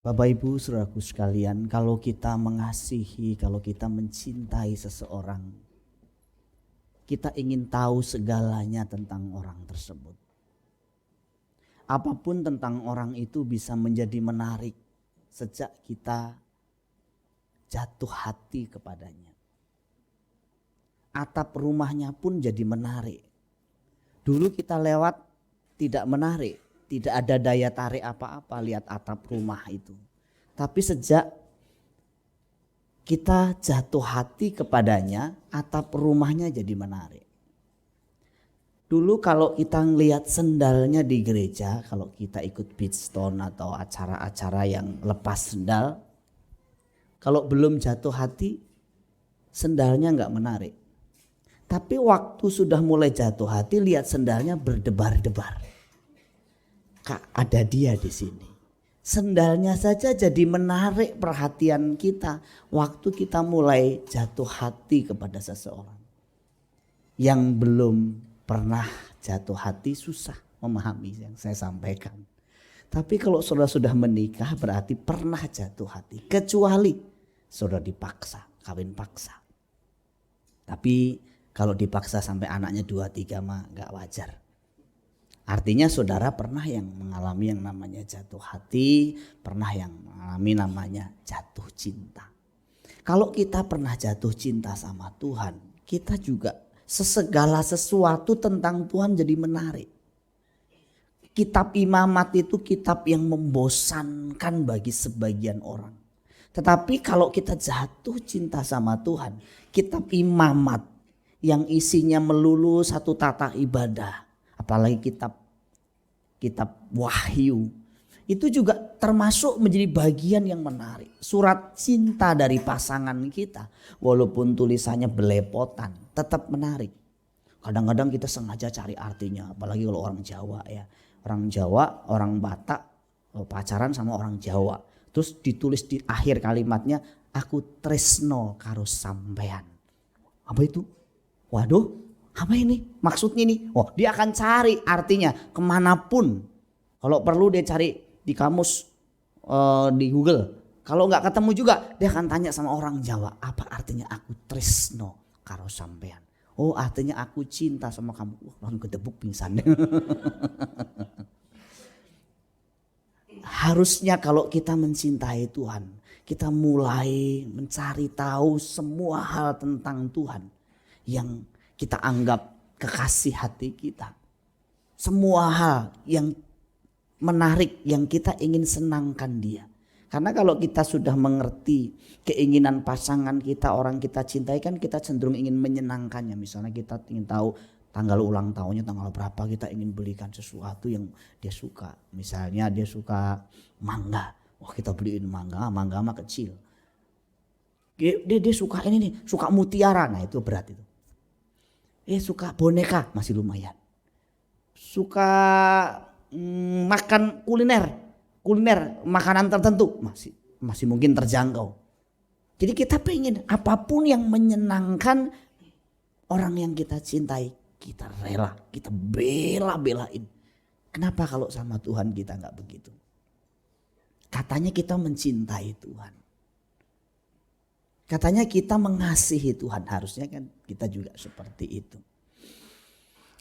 Bapak Ibu saudaraku sekalian, kalau kita mengasihi, kalau kita mencintai seseorang, kita ingin tahu segalanya tentang orang tersebut. Apapun tentang orang itu bisa menjadi menarik sejak kita jatuh hati kepadanya. Atap rumahnya pun jadi menarik. Dulu kita lewat tidak menarik. Tidak ada daya tarik apa-apa lihat atap rumah itu. Tapi sejak kita jatuh hati kepadanya, atap rumahnya jadi menarik. Dulu kalau kita ngelihat sendalnya di gereja, kalau kita ikut beachstone atau acara-acara yang lepas sendal, kalau belum jatuh hati, sendalnya nggak menarik. Tapi waktu sudah mulai jatuh hati, lihat sendalnya berdebar-debar. Kak, ada dia di sini. Sendalnya saja jadi menarik perhatian kita waktu kita mulai jatuh hati kepada seseorang. Yang belum pernah jatuh hati susah memahami yang saya sampaikan. Tapi kalau saudara sudah menikah berarti pernah jatuh hati. Kecuali saudara dipaksa, kawin paksa. Tapi kalau dipaksa sampai anaknya 2-3 mah gak wajar. Artinya saudara pernah yang mengalami yang namanya jatuh hati, pernah yang mengalami namanya jatuh cinta. Kalau kita pernah jatuh cinta sama Tuhan, kita juga segala sesuatu tentang Tuhan jadi menarik. Kitab Imamat itu kitab yang membosankan bagi sebagian orang. Tetapi kalau kita jatuh cinta sama Tuhan, kitab Imamat yang isinya melulu satu tata ibadah, apalagi kitab Wahyu itu juga termasuk menjadi bagian yang menarik. Surat cinta dari pasangan kita walaupun tulisannya belepotan tetap menarik. Kadang-kadang kita sengaja cari artinya, apalagi kalau orang Jawa ya. Orang Jawa, orang Batak pacaran sama orang Jawa. Terus ditulis di akhir kalimatnya, aku tresno karo sampean. Apa itu? Waduh. Apa ini? Maksudnya ini? Oh, dia akan cari artinya kemanapun. Kalau perlu dia cari di kamus di Google. Kalau nggak ketemu juga dia akan tanya sama orang Jawa. Apa artinya aku tresno karo sampean? Oh, artinya aku cinta sama kamu. Wah, langsung kedebuk pingsan. Harusnya kalau kita mencintai Tuhan, kita mulai mencari tahu semua hal tentang Tuhan yang kita anggap kekasih hati kita. Semua hal yang menarik yang kita ingin senangkan dia. Karena kalau kita sudah mengerti keinginan pasangan kita, orang kita cintai, kan kita cenderung ingin menyenangkannya. Misalnya kita ingin tahu tanggal ulang tahunnya tanggal berapa, kita ingin belikan sesuatu yang dia suka. Misalnya dia suka mangga, wah kita beliin mangga mah kecil. Dia suka ini nih, suka mutiara, nah itu berat itu. Suka boneka masih lumayan. Suka makan kuliner makanan tertentu masih mungkin terjangkau. Jadi kita pengen apapun yang menyenangkan orang yang kita cintai, kita rela, kita bela-belain. Kenapa kalau sama Tuhan kita nggak begitu? Katanya kita mencintai Tuhan. Katanya kita mengasihi Tuhan, harusnya kan kita juga seperti itu.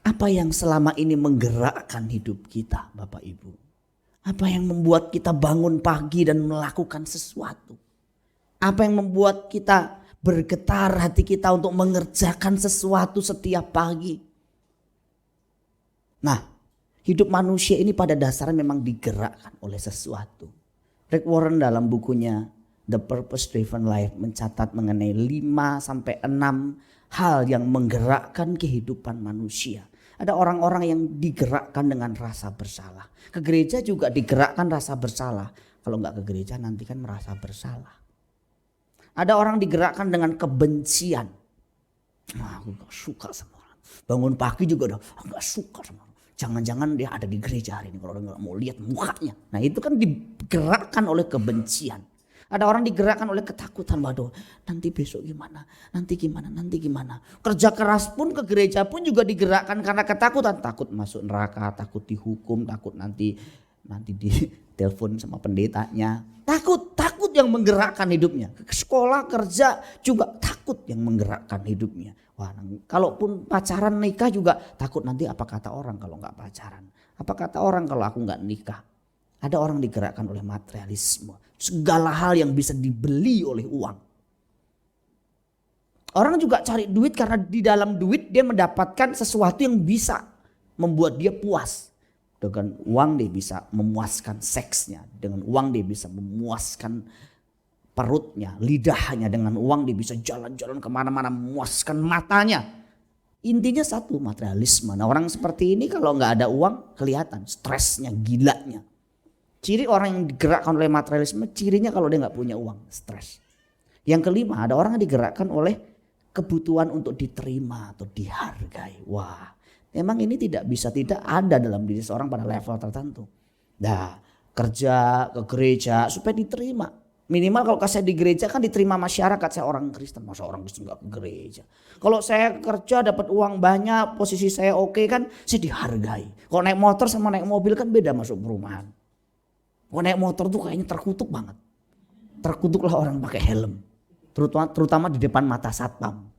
Apa yang selama ini menggerakkan hidup kita, Bapak Ibu? Apa yang membuat kita bangun pagi dan melakukan sesuatu? Apa yang membuat kita bergetar hati kita untuk mengerjakan sesuatu setiap pagi? Nah, hidup manusia ini pada dasarnya memang digerakkan oleh sesuatu. Rick Warren dalam bukunya The Purpose Driven Life mencatat mengenai 5-6 hal yang menggerakkan kehidupan manusia. Ada orang-orang yang digerakkan dengan rasa bersalah. Ke gereja juga digerakkan rasa bersalah. Kalau nggak ke gereja nanti kan merasa bersalah. Ada orang digerakkan dengan kebencian. Aku nggak suka sama orang. Bangun pagi juga udah nggak suka sama orang. Jangan-jangan dia ada di gereja hari ini kalau orang nggak mau lihat mukanya. Nah itu kan digerakkan oleh kebencian. Ada orang digerakkan oleh ketakutan, waduh nanti besok gimana, nanti gimana. Kerja keras pun ke gereja pun juga digerakkan karena ketakutan. Takut masuk neraka, takut dihukum, takut nanti nanti ditelepon sama pendetanya. Takut yang menggerakkan hidupnya. Ke sekolah, kerja juga takut yang menggerakkan hidupnya. Wah, kalaupun pacaran nikah juga takut nanti apa kata orang kalau nggak pacaran. Apa kata orang kalau aku nggak nikah. Ada orang digerakkan oleh materialisme. Segala hal yang bisa dibeli oleh uang. Orang juga cari duit karena di dalam duit dia mendapatkan sesuatu yang bisa membuat dia puas. Dengan uang dia bisa memuaskan seksnya. Dengan uang dia bisa memuaskan perutnya, lidahnya. Dengan uang dia bisa jalan-jalan kemana-mana memuaskan matanya. Intinya satu, materialisme. Nah, orang seperti ini kalau nggak ada uang kelihatan stresnya, gilanya. Ciri orang yang digerakkan oleh materialisme, cirinya kalau dia nggak punya uang, stres. Yang kelima, ada orang yang digerakkan oleh kebutuhan untuk diterima atau dihargai. Wah. Memang ini tidak bisa tidak ada dalam diri seorang pada level tertentu. Nah, kerja ke gereja supaya diterima. Minimal kalau saya di gereja kan diterima masyarakat, saya orang Kristen. Masa orang Kristen gak ke gereja? Kalau saya kerja dapat uang banyak, posisi saya oke kan, saya dihargai. Kalau naik motor sama naik mobil kan beda masuk perumahan. Kalau naik motor tuh kayaknya terkutuk banget. Terkutuklah orang pakai helm. Terutama di depan mata satpam.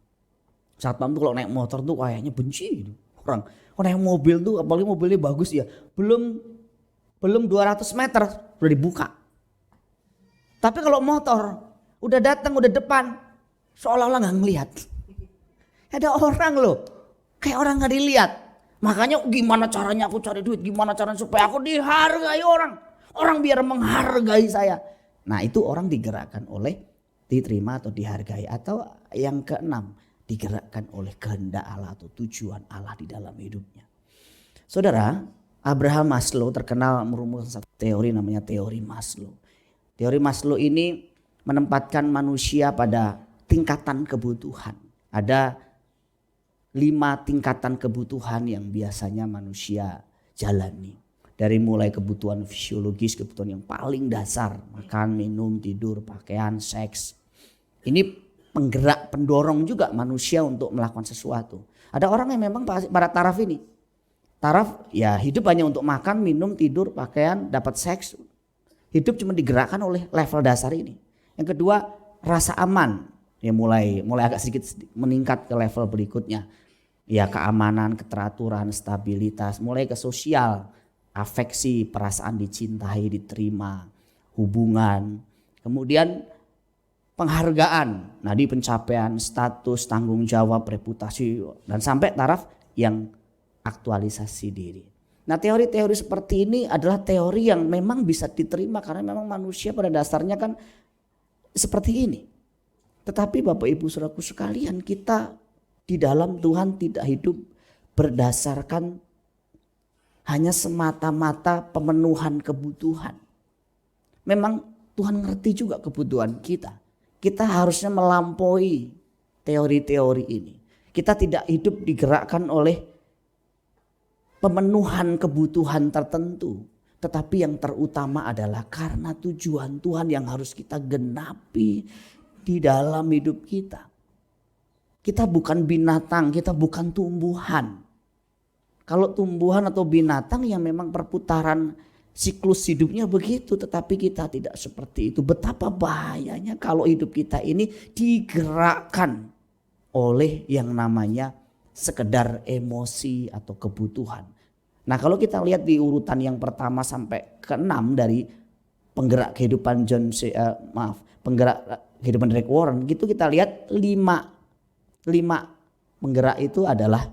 Satpam tuh kalau naik motor tuh kayaknya benci gitu. Orang naik mobil tuh apalagi mobilnya bagus ya. Belum 200 meter udah dibuka. Tapi kalau motor udah datang udah depan seolah-olah nggak ngelihat. Ada orang loh kayak orang nggak dilihat. Makanya gimana caranya aku cari duit, gimana caranya supaya aku dihargai orang. Orang biar menghargai saya. Nah itu orang digerakkan oleh diterima atau dihargai. Atau yang keenam, digerakkan oleh kehendak Allah atau tujuan Allah di dalam hidupnya. Saudara, Abraham Maslow terkenal merumuskan satu teori namanya teori Maslow. Teori Maslow ini menempatkan manusia pada tingkatan kebutuhan. Ada 5 tingkatan kebutuhan yang biasanya manusia jalani. Dari mulai kebutuhan fisiologis, kebutuhan yang paling dasar, makan, minum, tidur, pakaian, seks. Ini penggerak, pendorong juga manusia untuk melakukan sesuatu. Ada orang yang memang pada taraf ini. Taraf ya hidup hanya untuk makan, minum, tidur, pakaian, dapat seks. Hidup cuma digerakkan oleh level dasar ini. Yang kedua, rasa aman. Ya mulai agak sedikit meningkat ke level berikutnya. Ya keamanan, keteraturan, stabilitas, mulai ke sosial, afeksi, perasaan dicintai, diterima, hubungan. Kemudian penghargaan, nah di pencapaian status, tanggung jawab, reputasi, dan sampai taraf yang aktualisasi diri. Nah teori-teori seperti ini adalah teori yang memang bisa diterima karena memang manusia pada dasarnya kan seperti ini. Tetapi Bapak Ibu Saudaraku sekalian, kita di dalam Tuhan tidak hidup berdasarkan hanya semata-mata pemenuhan kebutuhan. Memang Tuhan ngerti juga kebutuhan kita. Kita harusnya melampaui teori-teori ini. Kita tidak hidup digerakkan oleh pemenuhan kebutuhan tertentu. Tetapi yang terutama adalah karena tujuan Tuhan yang harus kita genapi di dalam hidup kita. Kita bukan binatang, kita bukan tumbuhan. Kalau tumbuhan atau binatang yang memang perputaran siklus hidupnya begitu, tetapi kita tidak seperti itu. Betapa bahayanya kalau hidup kita ini digerakkan oleh yang namanya sekedar emosi atau kebutuhan. Nah kalau kita lihat di urutan yang pertama sampai ke-6 dari penggerak kehidupan penggerak kehidupan Rick Warren, gitu kita lihat 5 penggerak itu adalah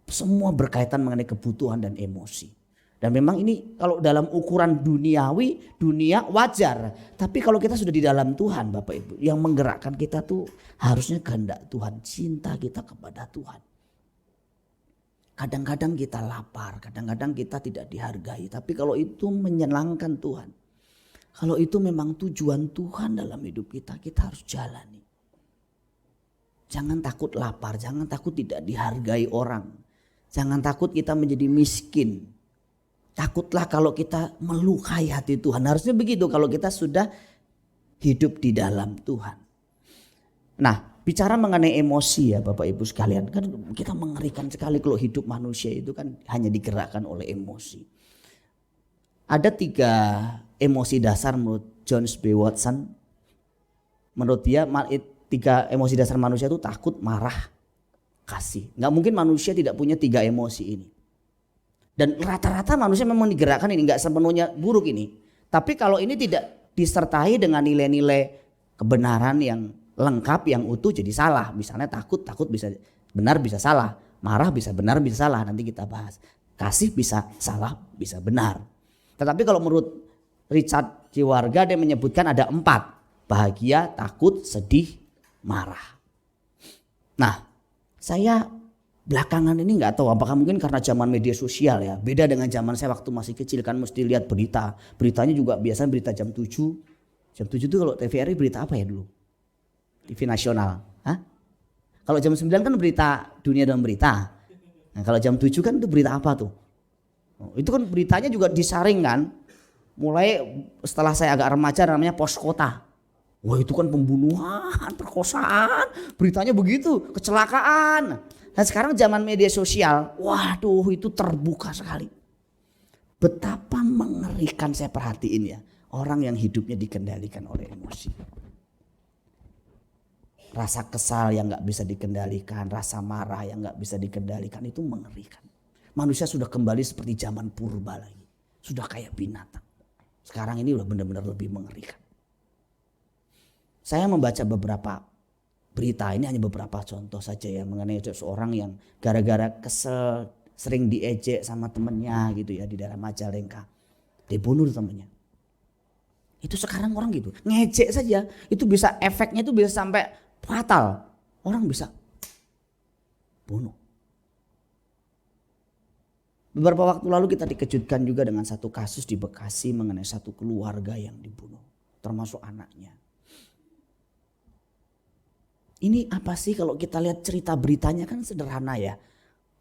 semua berkaitan mengenai kebutuhan dan emosi. Dan memang ini kalau dalam ukuran duniawi, dunia wajar. Tapi kalau kita sudah di dalam Tuhan Bapak Ibu, yang menggerakkan kita tuh harusnya kehendak Tuhan, cinta kita kepada Tuhan. Kadang-kadang kita lapar, kadang-kadang kita tidak dihargai. Tapi kalau itu menyenangkan Tuhan, kalau itu memang tujuan Tuhan dalam hidup kita, kita harus jalani. Jangan takut lapar, jangan takut tidak dihargai orang. Jangan takut kita menjadi miskin. Takutlah kalau kita melukai hati Tuhan. Harusnya begitu kalau kita sudah hidup di dalam Tuhan. Nah, bicara mengenai emosi ya Bapak Ibu sekalian. Kan kita mengerikan sekali kalau hidup manusia itu kan hanya digerakkan oleh emosi. Ada 3 emosi dasar menurut John B. Watson. Menurut dia 3 emosi dasar manusia itu takut, marah, kasih. Nggak mungkin manusia tidak punya 3 emosi ini. Dan rata-rata manusia memang digerakkan ini, nggak sepenuhnya buruk ini. Tapi kalau ini tidak disertai dengan nilai-nilai kebenaran yang lengkap, yang utuh, jadi salah. Misalnya takut bisa benar, bisa salah. Marah bisa benar, bisa salah. Nanti kita bahas. Kasih bisa salah, bisa benar. Tetapi kalau menurut Richard Ciwarga, dia menyebutkan ada 4. Bahagia, takut, sedih, marah. Nah, saya belakangan ini nggak tahu apakah mungkin karena zaman media sosial ya. Beda dengan zaman saya waktu masih kecil, kan mesti lihat berita. Beritanya juga biasanya berita jam 7. Jam 7 itu kalau TVRI berita apa ya dulu? TV nasional. Hah? Kalau jam 9 kan berita dunia dan berita. Nah, kalau jam 7 kan itu berita apa tuh? Itu kan beritanya juga disaring kan. Mulai setelah saya agak remaja namanya Pos Kota. Wah, itu kan pembunuhan, perkosaan, beritanya begitu, kecelakaan. Nah sekarang zaman media sosial, waduh itu terbuka sekali. Betapa mengerikan, saya perhatiin ya, orang yang hidupnya dikendalikan oleh emosi. Rasa kesal yang gak bisa dikendalikan, rasa marah yang gak bisa dikendalikan, itu mengerikan. Manusia sudah kembali seperti zaman purba lagi, sudah kayak binatang. Sekarang ini udah benar-benar lebih mengerikan. Saya membaca beberapa berita, ini hanya beberapa contoh saja ya, mengenai seorang yang gara-gara kesel sering diejek sama temennya gitu ya di daerah Majalengka, dibunuh temennya. Itu sekarang orang gitu, ngejek saja itu bisa, efeknya itu bisa sampai fatal, orang bisa bunuh. Beberapa waktu lalu kita dikejutkan juga dengan satu kasus di Bekasi mengenai satu keluarga yang dibunuh, termasuk anaknya. Ini apa sih kalau kita lihat cerita beritanya kan sederhana ya.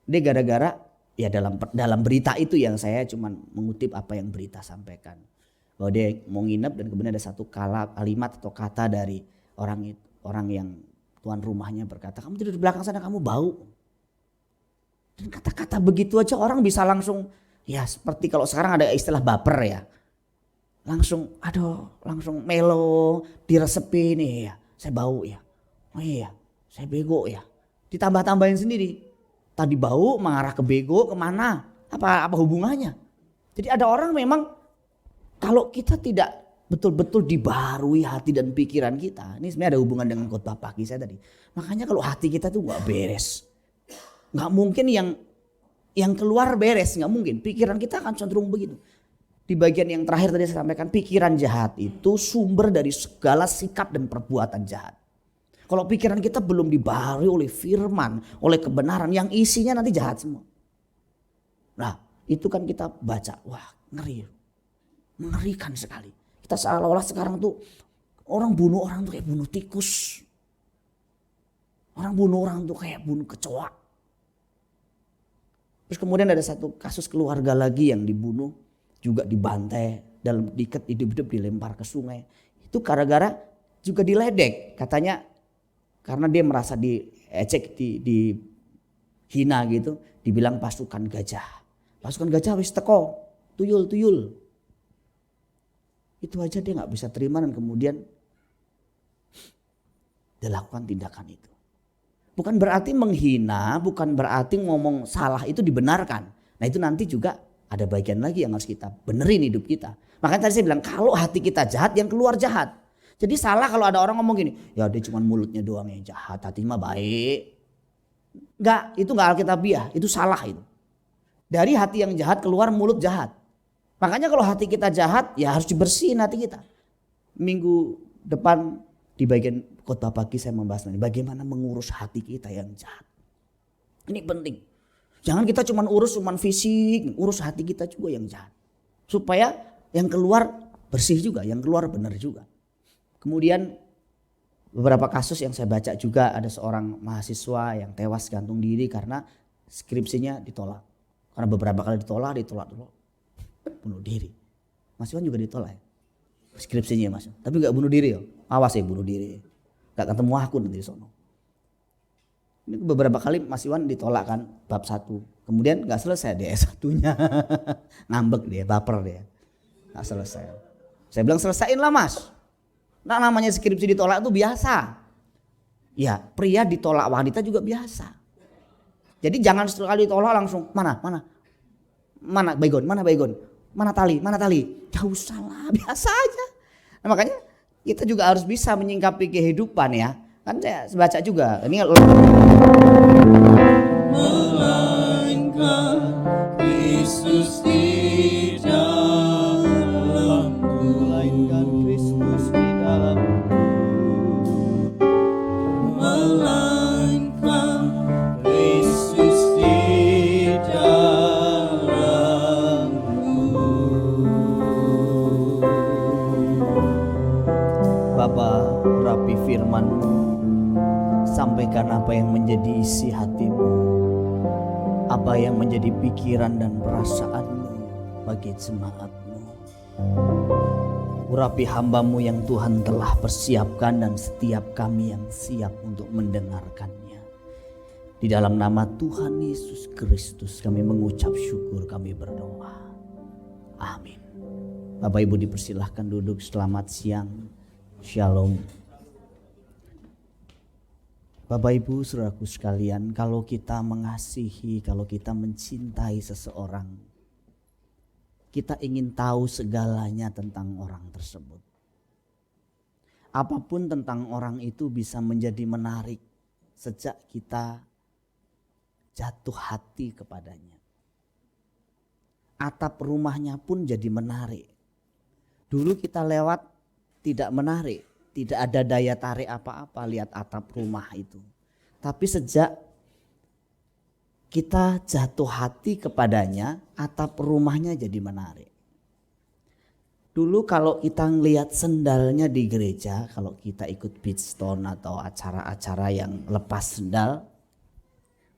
Dia gara-gara ya dalam berita itu yang saya cuma mengutip apa yang berita sampaikan. Bahwa dia mau nginep dan kemudian ada satu kalimat atau kata dari orang yang tuan rumahnya berkata, kamu tidur di belakang sana, kamu bau. Dan kata-kata begitu aja orang bisa langsung, ya seperti kalau sekarang ada istilah baper ya. Langsung langsung melo, diresepi nih ya, saya bau ya. Oh iya, saya bego ya. Ditambah-tambahin sendiri. Tadi bau mengarah ke bego kemana? Apa hubungannya? Jadi ada orang memang kalau kita tidak betul-betul dibaharui hati dan pikiran kita. Ini sebenarnya ada hubungan dengan khotbah pagi saya tadi. Makanya kalau hati kita tuh gak beres. Gak mungkin yang keluar beres, gak mungkin. Pikiran kita akan cenderung begitu. Di bagian yang terakhir tadi saya sampaikan, pikiran jahat itu sumber dari segala sikap dan perbuatan jahat. Kalau pikiran kita belum dibaharui oleh firman, oleh kebenaran yang isinya nanti jahat semua. Nah itu kan kita baca, wah ngeri, mengerikan sekali. Kita seolah-olah sekarang tuh orang bunuh orang tuh kayak bunuh tikus. Orang bunuh orang tuh kayak bunuh kecoa. Terus kemudian ada satu kasus keluarga lagi yang dibunuh, juga dibantai, dalam diikat hidup-hidup dilempar ke sungai. Itu gara-gara juga diledek katanya. Karena dia merasa diejek, dihina gitu, dibilang pasukan gajah. Pasukan gajah wis teko, tuyul. Itu aja dia gak bisa terima dan kemudian dilakukan tindakan itu. Bukan berarti menghina, bukan berarti ngomong salah itu dibenarkan. Nah itu nanti juga ada bagian lagi yang harus kita benerin hidup kita. Makanya tadi saya bilang kalau hati kita jahat yang keluar jahat. Jadi salah kalau ada orang ngomong gini, ya dia cuma mulutnya doang yang jahat, hati mah baik. Enggak, itu enggak alkitabiah, itu salah itu. Dari hati yang jahat keluar mulut jahat. Makanya kalau hati kita jahat ya harus dibersihin hati kita. Minggu depan di bagian khotbah pagi saya membahas nanti bagaimana mengurus hati kita yang jahat. Ini penting. Jangan kita cuma urus fisik, urus hati kita juga yang jahat. Supaya yang keluar bersih juga, yang keluar benar juga. Kemudian beberapa kasus yang saya baca juga ada seorang mahasiswa yang tewas gantung diri karena skripsinya ditolak. Karena beberapa kali ditolak bunuh diri. Mas Iwan juga ditolak ya? Skripsinya Mas. Tapi gak bunuh diri ya. Awas ya bunuh diri. Gak ketemu aku nanti di sono. Ini beberapa kali Mas Iwan ditolak kan bab 1. Kemudian gak selesai dia S1-nya. Ngambek dia, baper dia. Nggak selesai. Saya bilang selesaiin lah mas. Nah namanya skripsi ditolak itu biasa. Ya pria ditolak wanita juga biasa. Jadi jangan sekali ditolak langsung mana baygon, mana tali. Gak usah lah, biasa aja. Nah, makanya kita juga harus bisa menyingkapi kehidupan ya. Kan saya baca juga ini melainkan Kristus di dalamku, melainkan Kristus di dalamku, melainkan Kristus di dalamku. Bapa, urapi firman-Mu, sampaikan apa yang menjadi isi hati-Mu, apa yang menjadi pikiran dan perasaan-Mu bagi jemaat-Mu. Urapi hamba-Mu yang Tuhan telah persiapkan dan setiap kami yang siap untuk mendengarkannya. Di dalam nama Tuhan Yesus Kristus kami mengucap syukur, kami berdoa. Amin. Bapak Ibu dipersilahkan duduk. Selamat siang. Shalom. Bapak Ibu saudaraku sekalian, kalau kita mengasihi, kalau kita mencintai seseorang, kita ingin tahu segalanya tentang orang tersebut. Apapun tentang orang itu bisa menjadi menarik sejak kita jatuh hati kepadanya. Atap rumahnya pun jadi menarik. Dulu kita lewat tidak menarik, tidak ada daya tarik apa-apa lihat atap rumah itu. Tapi sejak kita jatuh hati kepadanya, atap rumahnya jadi menarik. Dulu kalau kita ngelihat sendalnya di gereja, kalau kita ikut Beachstone atau acara-acara yang lepas sendal,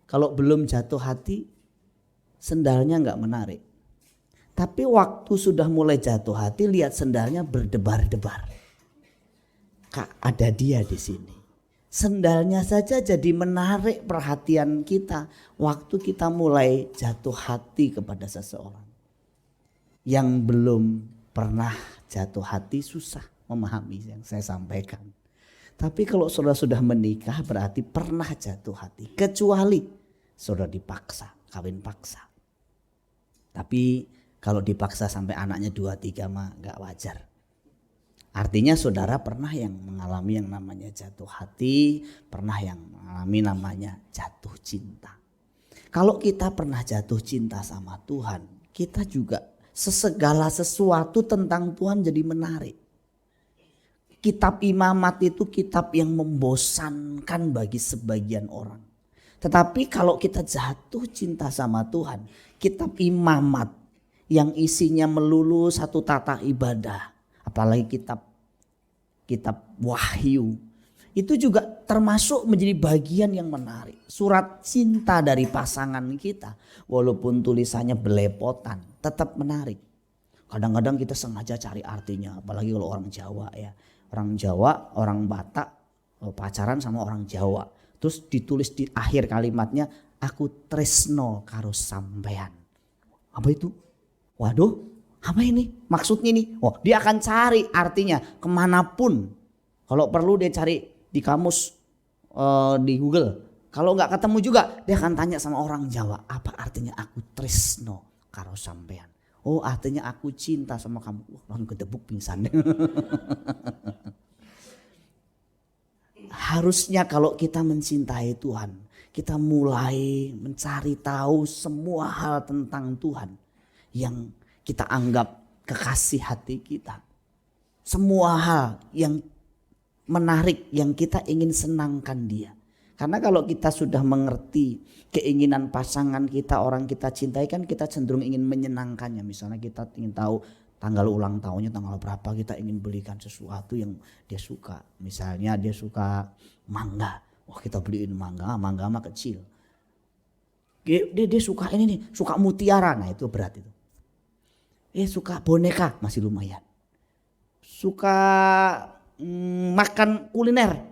kalau belum jatuh hati, sendalnya nggak menarik. Tapi waktu sudah mulai jatuh hati, lihat sendalnya berdebar-debar. Kak, ada dia di sini. Sendalnya saja jadi menarik perhatian kita waktu kita mulai jatuh hati kepada seseorang. Yang belum pernah jatuh hati susah memahami yang saya sampaikan. Tapi kalau saudara sudah menikah berarti pernah jatuh hati. Kecuali saudara dipaksa, kawin paksa. Tapi kalau dipaksa sampai anaknya 2-3 mah gak wajar. Artinya saudara pernah yang mengalami yang namanya jatuh hati, pernah yang mengalami namanya jatuh cinta. Kalau kita pernah jatuh cinta sama Tuhan, kita juga segala sesuatu tentang Tuhan jadi menarik. Kitab Imamat itu kitab yang membosankan bagi sebagian orang. Tetapi kalau kita jatuh cinta sama Tuhan, kitab Imamat yang isinya melulu satu tata ibadah, apalagi kitab Wahyu, itu juga termasuk menjadi bagian yang menarik. Surat cinta dari pasangan kita, walaupun tulisannya belepotan, tetap menarik. Kadang-kadang kita sengaja cari artinya, apalagi kalau orang Jawa ya. Orang Jawa, orang Batak pacaran sama orang Jawa. Terus ditulis di akhir kalimatnya, aku tresno karo sampean. Apa itu? Waduh, apa ini? Maksudnya ini? Oh, dia akan cari artinya kemanapun. Kalau perlu dia cari di kamus, di Google. Kalau nggak ketemu juga, dia akan tanya sama orang Jawa, apa artinya aku tresno karo sampean? Oh, artinya aku cinta sama kamu. Langsung kedebuk pingsan. Harusnya kalau kita mencintai Tuhan, kita mulai mencari tahu semua hal tentang Tuhan yang kita anggap kekasih hati kita. Semua hal yang menarik yang kita ingin senangkan dia. Karena kalau kita sudah mengerti keinginan pasangan kita, orang kita cintai, kan kita cenderung ingin menyenangkannya. Misalnya kita ingin tahu tanggal ulang tahunnya tanggal berapa, kita ingin belikan sesuatu yang dia suka. Misalnya dia suka mangga, wah kita beliin mangga mah kecil. Dia suka ini nih, suka mutiara, nah itu berat itu. Suka boneka, masih lumayan. Suka makan kuliner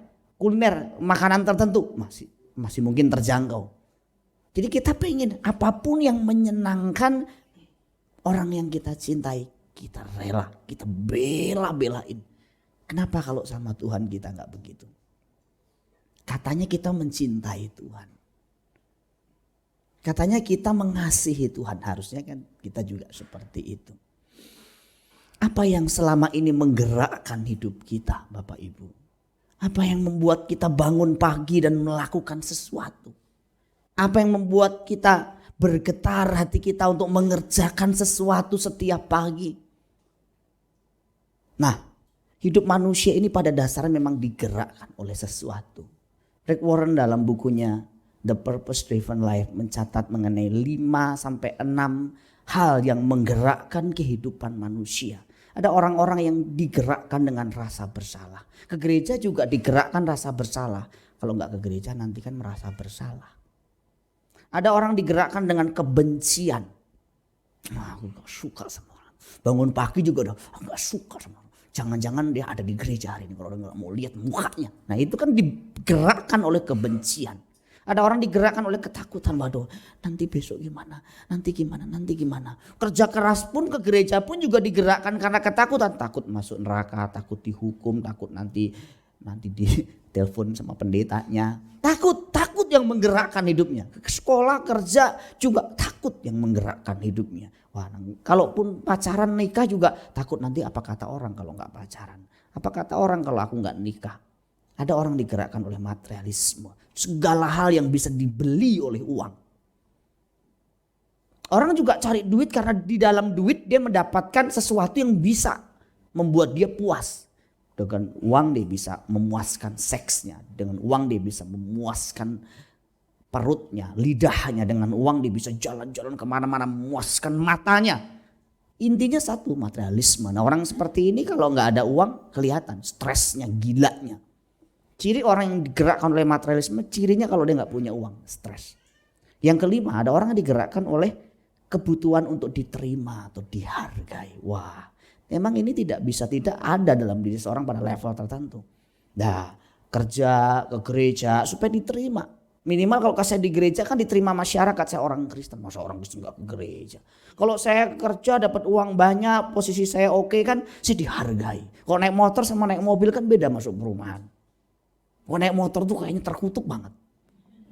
makanan tertentu, masih mungkin terjangkau. Jadi kita pengen apapun yang menyenangkan orang yang kita cintai. kita rela, kita bela-belain. Kenapa kalau sama Tuhan kita nggak begitu? Katanya kita mencintai Tuhan. Katanya kita mengasihi Tuhan, harusnya kan kita juga seperti itu. Apa yang selama ini menggerakkan hidup kita, Bapak Ibu? Apa yang membuat kita bangun pagi dan melakukan sesuatu? Apa yang membuat kita bergetar hati kita untuk mengerjakan sesuatu setiap pagi? Nah, hidup manusia ini pada dasarnya memang digerakkan oleh sesuatu. Rick Warren dalam bukunya The Purpose Driven Life mencatat mengenai 5-6 hal yang menggerakkan kehidupan manusia. Ada orang-orang yang digerakkan dengan rasa bersalah. Ke gereja juga digerakkan rasa bersalah. Kalau nggak ke gereja nanti kan merasa bersalah. Ada orang digerakkan dengan kebencian. Aku nggak suka sama orang. Bangun pagi juga udah nggak suka sama orang. Jangan-jangan dia ada di gereja hari ini kalau orang nggak mau lihat mukanya. Nah itu kan digerakkan oleh kebencian. Ada orang digerakkan oleh ketakutan, waduh nanti besok gimana, nanti gimana. Kerja keras pun ke gereja pun juga digerakkan karena ketakutan. Takut masuk neraka, takut dihukum, takut nanti ditelepon sama pendetanya. Takut yang menggerakkan hidupnya. Ke sekolah, kerja juga takut yang menggerakkan hidupnya. Wah, kalaupun pacaran nikah juga takut nanti apa kata orang kalau nggak pacaran. Apa kata orang kalau aku nggak nikah. Ada orang digerakkan oleh materialisme. Segala hal yang bisa dibeli oleh uang. Orang juga cari duit karena di dalam duit dia mendapatkan sesuatu yang bisa membuat dia puas. Dengan uang dia bisa memuaskan seksnya. Dengan uang dia bisa memuaskan perutnya, lidahnya. Dengan uang dia bisa jalan-jalan kemana-mana memuaskan matanya. Intinya satu, materialisme. Nah orang seperti ini kalau nggak ada uang kelihatan stresnya, gilanya. Ciri orang yang digerakkan oleh materialisme, cirinya kalau dia nggak punya uang, stres. Yang kelima, ada orang yang digerakkan oleh kebutuhan untuk diterima atau dihargai. Wah, memang ini tidak ada dalam diri seorang pada level tertentu. Nah, kerja ke gereja supaya diterima. Minimal kalau saya di gereja kan diterima masyarakat, saya orang Kristen. Masa orang Kristen nggak ke gereja? Kalau saya kerja dapat uang banyak, posisi saya oke kan, saya dihargai. Kalau naik motor sama naik mobil kan beda masuk perumahan. Kalau naik motor tuh kayaknya terkutuk banget.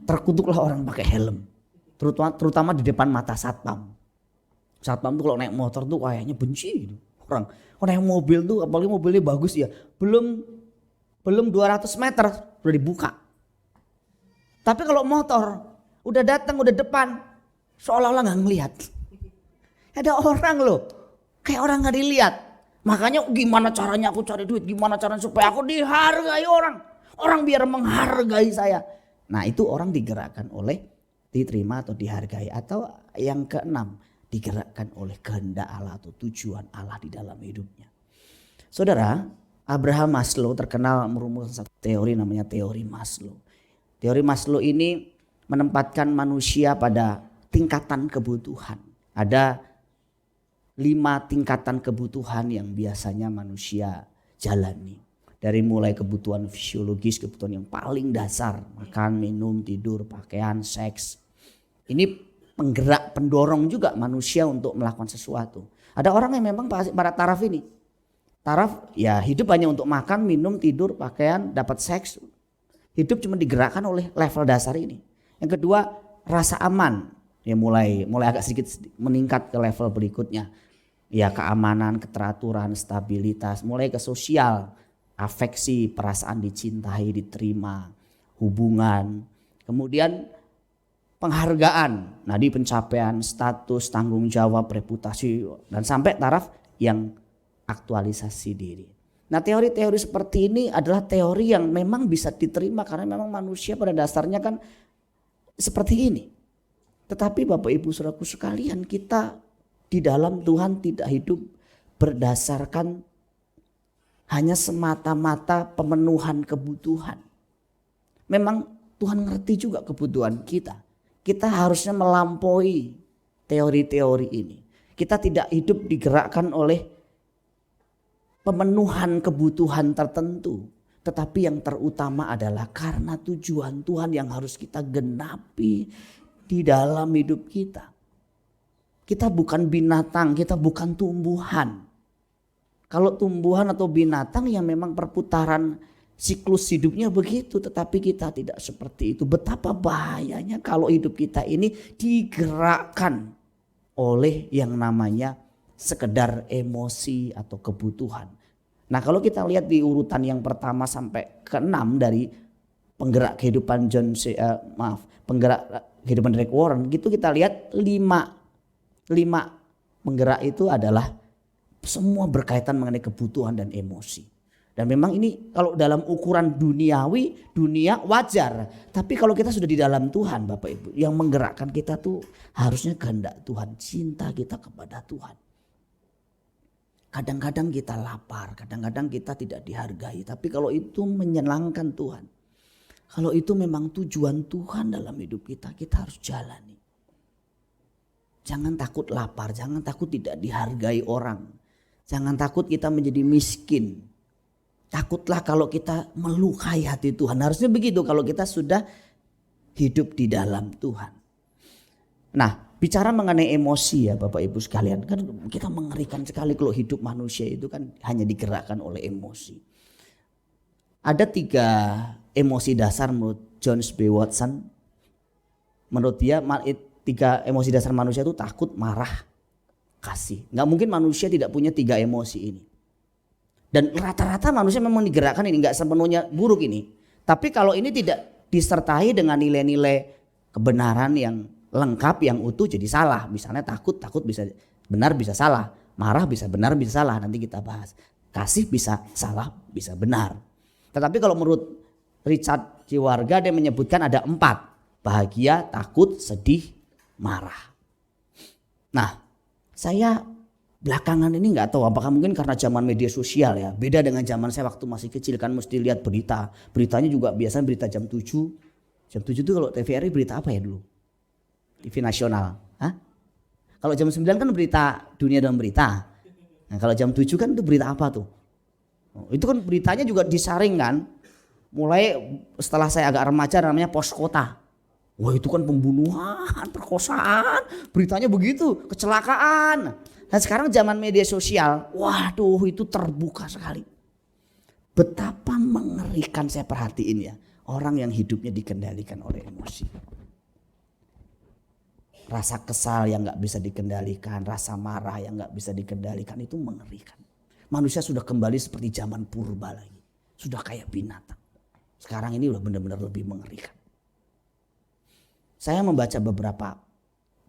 Terkutuklah orang pakai helm. Terutama di depan mata satpam. Satpam tuh kalau naik motor tuh kayaknya benci gitu. Orang kalau naik mobil tuh apalagi mobilnya bagus ya. Belum 200 meter udah dibuka. Tapi kalau motor udah datang udah depan seolah-olah nggak ngelihat. Ada orang loh kayak orang nggak dilihat. Makanya gimana caranya aku cari duit, gimana caranya supaya aku dihargai orang. Orang biar menghargai saya. Nah itu orang digerakkan oleh diterima atau dihargai. Atau yang keenam, digerakkan oleh kehendak Allah atau tujuan Allah di dalam hidupnya. Saudara, Abraham Maslow terkenal merumuskan satu teori namanya teori Maslow. Teori Maslow ini menempatkan manusia pada tingkatan kebutuhan. Ada 5 tingkatan kebutuhan yang biasanya manusia jalani. Dari mulai kebutuhan fisiologis, kebutuhan yang paling dasar, makan, minum, tidur, pakaian, seks. Ini penggerak, pendorong juga manusia untuk melakukan sesuatu. Ada orang yang memang pada taraf ini. Taraf ya hidup hanya untuk makan, minum, tidur, pakaian, dapat seks. Hidup cuma digerakkan oleh level dasar ini. Yang kedua, rasa aman. Ya mulai agak sedikit meningkat ke level berikutnya. Ya keamanan, keteraturan, stabilitas, mulai ke sosial. Afeksi, perasaan dicintai, diterima, hubungan, kemudian penghargaan, nah di pencapaian status, tanggung jawab, reputasi, dan sampai taraf yang aktualisasi diri. Nah teori-teori seperti ini adalah teori yang memang bisa diterima karena memang manusia pada dasarnya kan seperti ini. Tetapi Bapak Ibu Saudaraku sekalian, kita di dalam Tuhan tidak hidup berdasarkan hanya semata-mata pemenuhan kebutuhan. Memang Tuhan ngerti juga kebutuhan kita. Kita harusnya melampaui teori-teori ini. Kita tidak hidup digerakkan oleh pemenuhan kebutuhan tertentu. Tetapi yang terutama adalah karena tujuan Tuhan yang harus kita genapi di dalam hidup kita. Kita bukan binatang, kita bukan tumbuhan. Kalau tumbuhan atau binatang yang memang perputaran siklus hidupnya begitu, tetapi kita tidak seperti itu. Betapa bahayanya kalau hidup kita ini digerakkan oleh yang namanya sekedar emosi atau kebutuhan. Nah, kalau kita lihat di urutan yang pertama sampai ke-6 dari penggerak kehidupan penggerak kehidupan Rick Warren, gitu kita lihat lima penggerak itu adalah semua berkaitan mengenai kebutuhan dan emosi. Dan memang ini kalau dalam ukuran duniawi, dunia wajar. Tapi kalau kita sudah di dalam Tuhan, Bapak Ibu, yang menggerakkan kita tuh harusnya kehendak Tuhan, cinta kita kepada Tuhan. Kadang-kadang kita lapar, kadang-kadang kita tidak dihargai. Tapi kalau itu menyenangkan Tuhan, kalau itu memang tujuan Tuhan dalam hidup kita, kita harus jalani. Jangan takut lapar, jangan takut tidak dihargai orang. Jangan takut kita menjadi miskin. Takutlah kalau kita melukai hati Tuhan. Harusnya begitu kalau kita sudah hidup di dalam Tuhan. Nah, bicara mengenai emosi ya Bapak Ibu sekalian, kan kita mengerikan sekali kalau hidup manusia itu kan hanya digerakkan oleh emosi. Ada 3 emosi dasar menurut John B. Watson. Menurut dia 3 emosi dasar manusia itu takut, marah, kasih. Nggak mungkin manusia tidak punya 3 emosi ini. Dan rata-rata manusia memang digerakkan ini, nggak sepenuhnya buruk ini. Tapi kalau ini tidak disertai dengan nilai-nilai kebenaran yang lengkap, yang utuh, jadi salah. Misalnya takut bisa benar bisa salah, marah bisa benar bisa salah, nanti kita bahas. Kasih bisa salah bisa benar. Tetapi kalau menurut Richard Ciwarga dia menyebutkan ada 4. Bahagia, takut, sedih, marah. Nah, saya belakangan ini nggak tahu apakah mungkin karena zaman media sosial ya. Beda dengan zaman saya waktu masih kecil kan mesti lihat berita. Beritanya juga biasanya berita jam 7. Jam 7 itu kalau TVRI berita apa ya dulu? TV nasional. Hah? Kalau jam 9 kan berita dunia dan berita. Nah, kalau jam 7 kan itu berita apa tuh? Oh, itu kan beritanya juga disaring kan. Mulai setelah saya agak remaja namanya Pos Kota. Wah, itu kan pembunuhan, perkosaan, beritanya begitu, kecelakaan. Nah, sekarang zaman media sosial, waduh itu terbuka sekali. Betapa mengerikan saya perhatiin ya, orang yang hidupnya dikendalikan oleh emosi. Rasa kesal yang gak bisa dikendalikan, rasa marah yang gak bisa dikendalikan, itu mengerikan. Manusia sudah kembali seperti zaman purba lagi. Sudah kayak binatang. Sekarang ini udah benar-benar lebih mengerikan. Saya membaca beberapa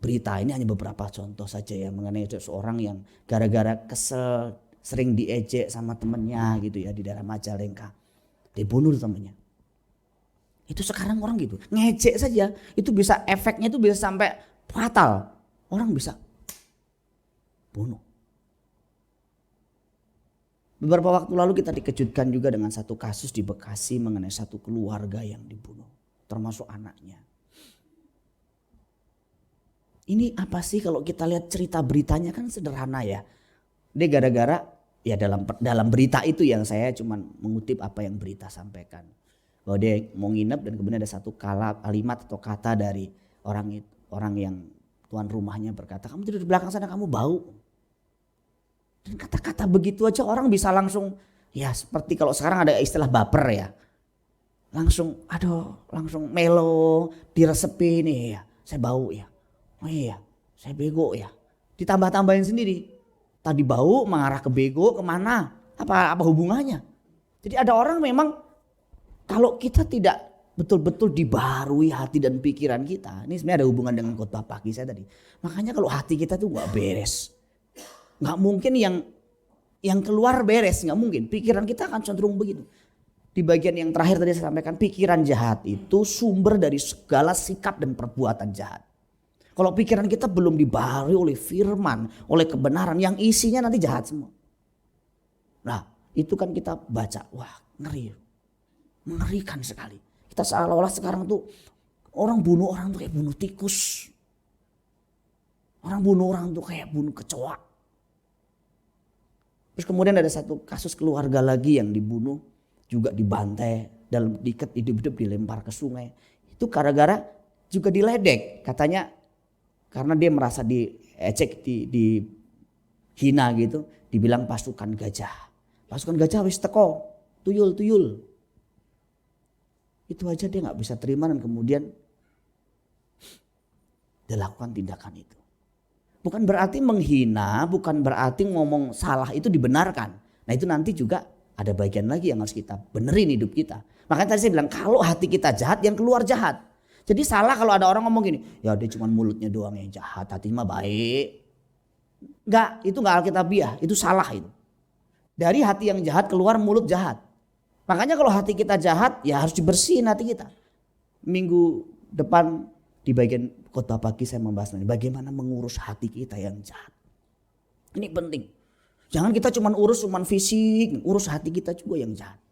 berita, ini hanya beberapa contoh saja ya, mengenai seorang yang gara-gara kesel sering diejek sama temennya gitu ya di daerah Majalengka. Dibunuh temennya. Itu sekarang orang gitu, ngejek saja itu bisa efeknya itu bisa sampai fatal. Orang bisa bunuh. Beberapa waktu lalu kita dikejutkan juga dengan satu kasus di Bekasi mengenai satu keluarga yang dibunuh, termasuk anaknya. Ini apa sih kalau kita lihat cerita beritanya kan sederhana ya. Dia gara-gara ya dalam berita itu yang saya cuma mengutip apa yang berita sampaikan. Bahwa dia mau nginep dan kemudian ada satu kalimat atau kata dari orang yang tuan rumahnya berkata, kamu tidur di belakang sana kamu bau. Dan kata-kata begitu aja orang bisa langsung ya seperti kalau sekarang ada istilah baper ya. Langsung langsung melo diresepi nih ya saya bau ya. Oh iya saya bego ya. Ditambah-tambahin sendiri. Tadi bau mengarah ke bego kemana? Apa hubungannya? Jadi ada orang memang kalau kita tidak betul-betul dibaharui hati dan pikiran kita. Ini sebenarnya ada hubungan dengan khotbah pagi saya tadi. Makanya kalau hati kita tuh gak beres. Gak mungkin yang keluar beres. Gak mungkin. Pikiran kita akan cenderung begitu. Di bagian yang terakhir tadi saya sampaikan. Pikiran jahat itu sumber dari segala sikap dan perbuatan jahat. Kalau pikiran kita belum dibaharui oleh firman, oleh kebenaran, yang isinya nanti jahat semua. Nah itu kan kita baca, wah ngeri, mengerikan sekali. Kita seolah-olah sekarang tuh orang bunuh orang tuh kayak bunuh tikus. Orang bunuh orang tuh kayak bunuh kecoa. Terus kemudian ada satu kasus keluarga lagi yang dibunuh, juga dibantai, dalam diikat hidup-hidup dilempar ke sungai. Itu gara-gara juga diledek katanya. Karena dia merasa diejek, hina gitu, dibilang pasukan gajah. Pasukan gajah wis teko, tuyul. Itu aja dia nggak bisa terima dan kemudian dia lakukan tindakan itu. Bukan berarti menghina, bukan berarti ngomong salah itu dibenarkan. Nah itu nanti juga ada bagian lagi yang harus kita benerin hidup kita. Makanya tadi saya bilang kalau hati kita jahat yang keluar jahat. Jadi salah kalau ada orang ngomong gini, ya dia cuma mulutnya doang yang jahat, hatinya mah baik. Enggak, itu enggak alkitabiah, itu salah itu. Dari hati yang jahat keluar mulut jahat. Makanya kalau hati kita jahat ya harus dibersihin hati kita. Minggu depan di bagian khotbah pagi saya membahas ini bagaimana mengurus hati kita yang jahat. Ini penting. Jangan kita urus fisik, urus hati kita juga yang jahat.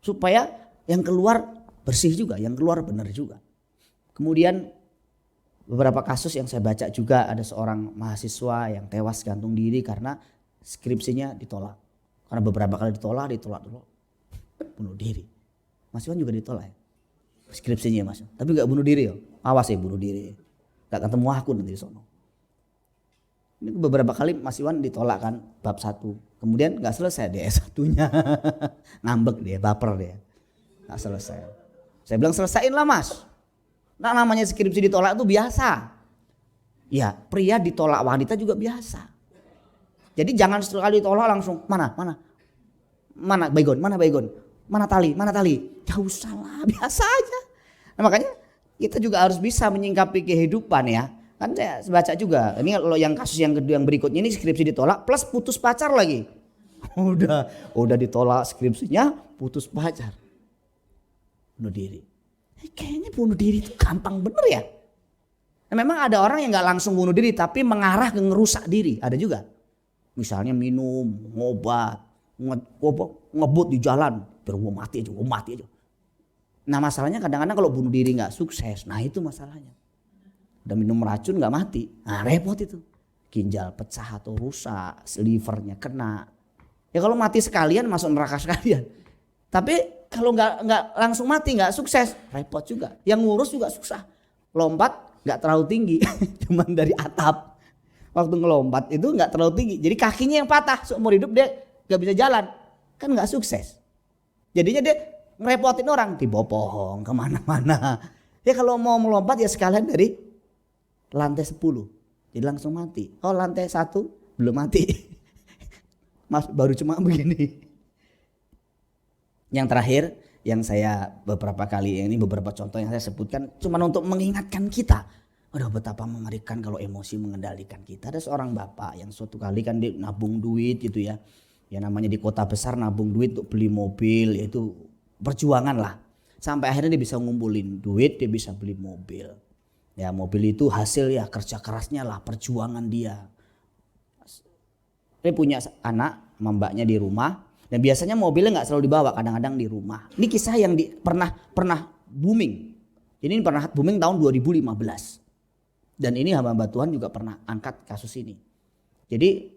Supaya yang keluar bersih juga, yang keluar benar juga. Kemudian beberapa kasus yang saya baca juga ada seorang mahasiswa yang tewas gantung diri karena skripsinya ditolak. Karena beberapa kali ditolak dulu bunuh diri. Mas Iwan juga ditolak ya? Skripsinya Mas. Tapi gak bunuh diri ya. Awas ya bunuh diri. Gak ketemu aku nanti di sono. Ini beberapa kali Mas Iwan ditolak kan bab 1. Kemudian gak selesai dia S1-nya. Ngambek dia, baper dia. Gak selesai. Saya bilang selesain lah Mas. Nah namanya skripsi ditolak itu biasa. Ya pria ditolak wanita juga biasa. Jadi jangan sekali ditolak langsung mana baygon, mana tali. Gak usah lah, biasa aja. Nah makanya kita juga harus bisa menyingkapi kehidupan ya. Kan saya baca juga, ini kalau yang kasus yang kedua yang berikutnya ini skripsi ditolak plus putus pacar lagi. Udah ditolak skripsinya, putus pacar. Bunuh diri. Kayaknya bunuh diri itu gampang bener ya. Nah, memang ada orang yang gak langsung bunuh diri tapi mengarah ke ngerusak diri. Ada juga. Misalnya minum, ngobat, ngebut di jalan. Biar gue mati aja. Nah masalahnya kadang-kadang kalau bunuh diri gak sukses. Nah itu masalahnya. Udah minum racun gak mati. Nah repot itu. Ginjal pecah atau rusak. Livernya kena. Ya kalau mati sekalian masuk neraka sekalian. Tapi kalau nggak langsung mati, nggak sukses, repot juga. Yang ngurus juga susah. Lompat nggak terlalu tinggi, cuman dari atap. Waktu ngelompat itu nggak terlalu tinggi, jadi kakinya yang patah. Seumur hidup dia nggak bisa jalan, kan nggak sukses. Jadinya dia ngerepotin orang, dibawa pohon kemana-mana. Ya kalau mau melompat ya sekalian dari lantai 10, jadi langsung mati. Oh lantai 1 belum mati, Mas baru cuma begini. Yang terakhir yang saya beberapa kali ini beberapa contoh yang saya sebutkan cuma untuk mengingatkan kita. Aduh betapa mengerikan kalau emosi mengendalikan kita. Ada seorang bapak yang suatu kali kan dia nabung duit gitu ya. Ya namanya di kota besar nabung duit untuk beli mobil itu perjuangan lah. Sampai akhirnya dia bisa ngumpulin duit, dia bisa beli mobil. Ya mobil itu hasil ya kerja kerasnya lah, perjuangan dia. Dia punya anak, mbaknya di rumah. Dan biasanya mobilnya nggak selalu dibawa, kadang-kadang di rumah. Ini kisah yang pernah booming. Ini pernah booming tahun 2015. Dan ini hamba Tuhan juga pernah angkat kasus ini. Jadi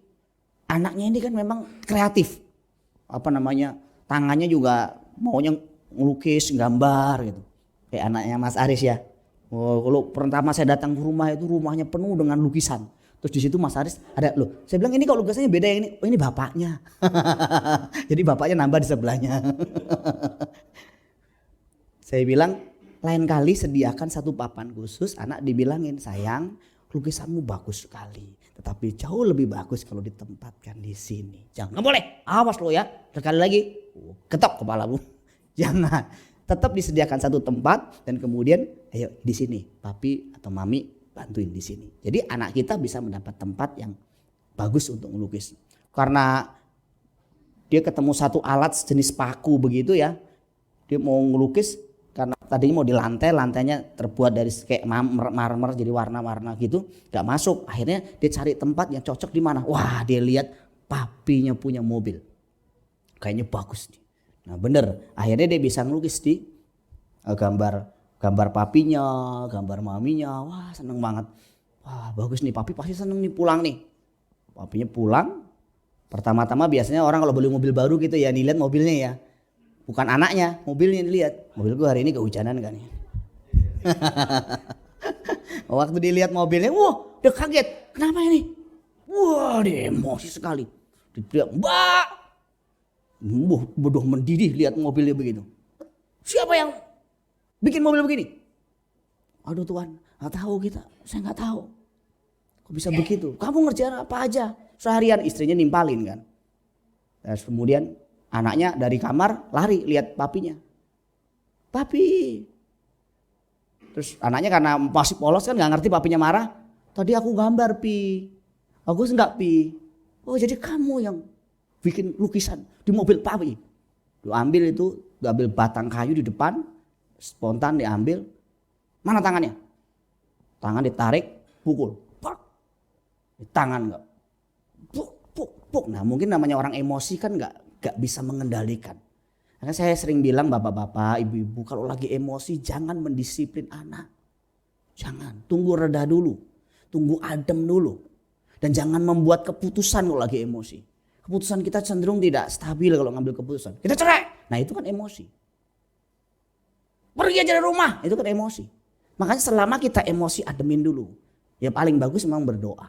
anaknya ini kan memang kreatif. Tangannya juga maunya ngelukis, gambar gitu. Kayak anaknya Mas Aris ya. Kalau pertama saya datang ke rumah itu rumahnya penuh dengan lukisan. Terus di situ Mas Aris ada loh. Saya bilang ini kok lukisannya beda yang ini. Oh ini bapaknya. Jadi bapaknya nambah di sebelahnya. Saya bilang lain kali sediakan satu papan khusus. Anak dibilangin sayang lukisanmu bagus sekali. Tetapi jauh lebih bagus kalau ditempatkan di sini. Jangan boleh. Awas lo ya. Sekali lagi ketok kepalamu. Jangan. Tetap disediakan satu tempat dan kemudian ayo di sini papi atau mami bantuin di sini. Jadi anak kita bisa mendapat tempat yang bagus untuk melukis. Karena dia ketemu satu alat sejenis paku begitu ya. Dia mau ngelukis karena tadinya mau di lantai, lantainya terbuat dari kayak marmer jadi warna-warna gitu, gak masuk. Akhirnya dia cari tempat yang cocok di mana. Wah, dia lihat papinya punya mobil. Kayaknya bagus nih. Nah, bener. Akhirnya dia bisa ngelukis di gambar papinya, gambar maminya. Wah seneng banget. Wah bagus nih, papi pasti seneng nih pulang nih. Papinya pulang. Pertama-tama biasanya orang kalau beli mobil baru gitu ya dilihat mobilnya ya. Bukan anaknya, mobilnya dilihat. Mobil gue hari ini kehujanan kan ya. Waktu dilihat mobilnya, wah dia kaget. Kenapa ini? Wah, dia emosi sekali. Dia Mbak, bodoh mendidih lihat mobilnya begitu. Siapa yang bikin mobil begini? Aduh Tuhan, nggak tahu kita, saya nggak tahu. Kok bisa begitu? Kamu ngerjain apa aja? Seharian istrinya nimpalin kan. Terus kemudian anaknya dari kamar lari lihat papinya. Papi. Terus anaknya karena masih polos kan nggak ngerti papinya marah. Tadi aku gambar pi. Bagus nggak pi? Oh jadi kamu yang bikin lukisan di mobil papi. Diambil itu, diambil batang kayu di depan, spontan diambil. Mana tangannya? Tangan ditarik, pukul. Pak. Di tangan enggak. Puk. Nah mungkin namanya orang emosi kan enggak bisa mengendalikan. Karena saya sering bilang bapak-bapak, ibu-ibu kalau lagi emosi jangan mendisiplin anak. Jangan, tunggu reda dulu. Tunggu adem dulu. Dan jangan membuat keputusan kalau lagi emosi. Keputusan kita cenderung tidak stabil kalau ngambil keputusan. Kita cerai. Nah itu kan emosi. Pergi aja dari rumah. Itu kan emosi. Makanya selama kita emosi ademin dulu. Ya paling bagus memang berdoa.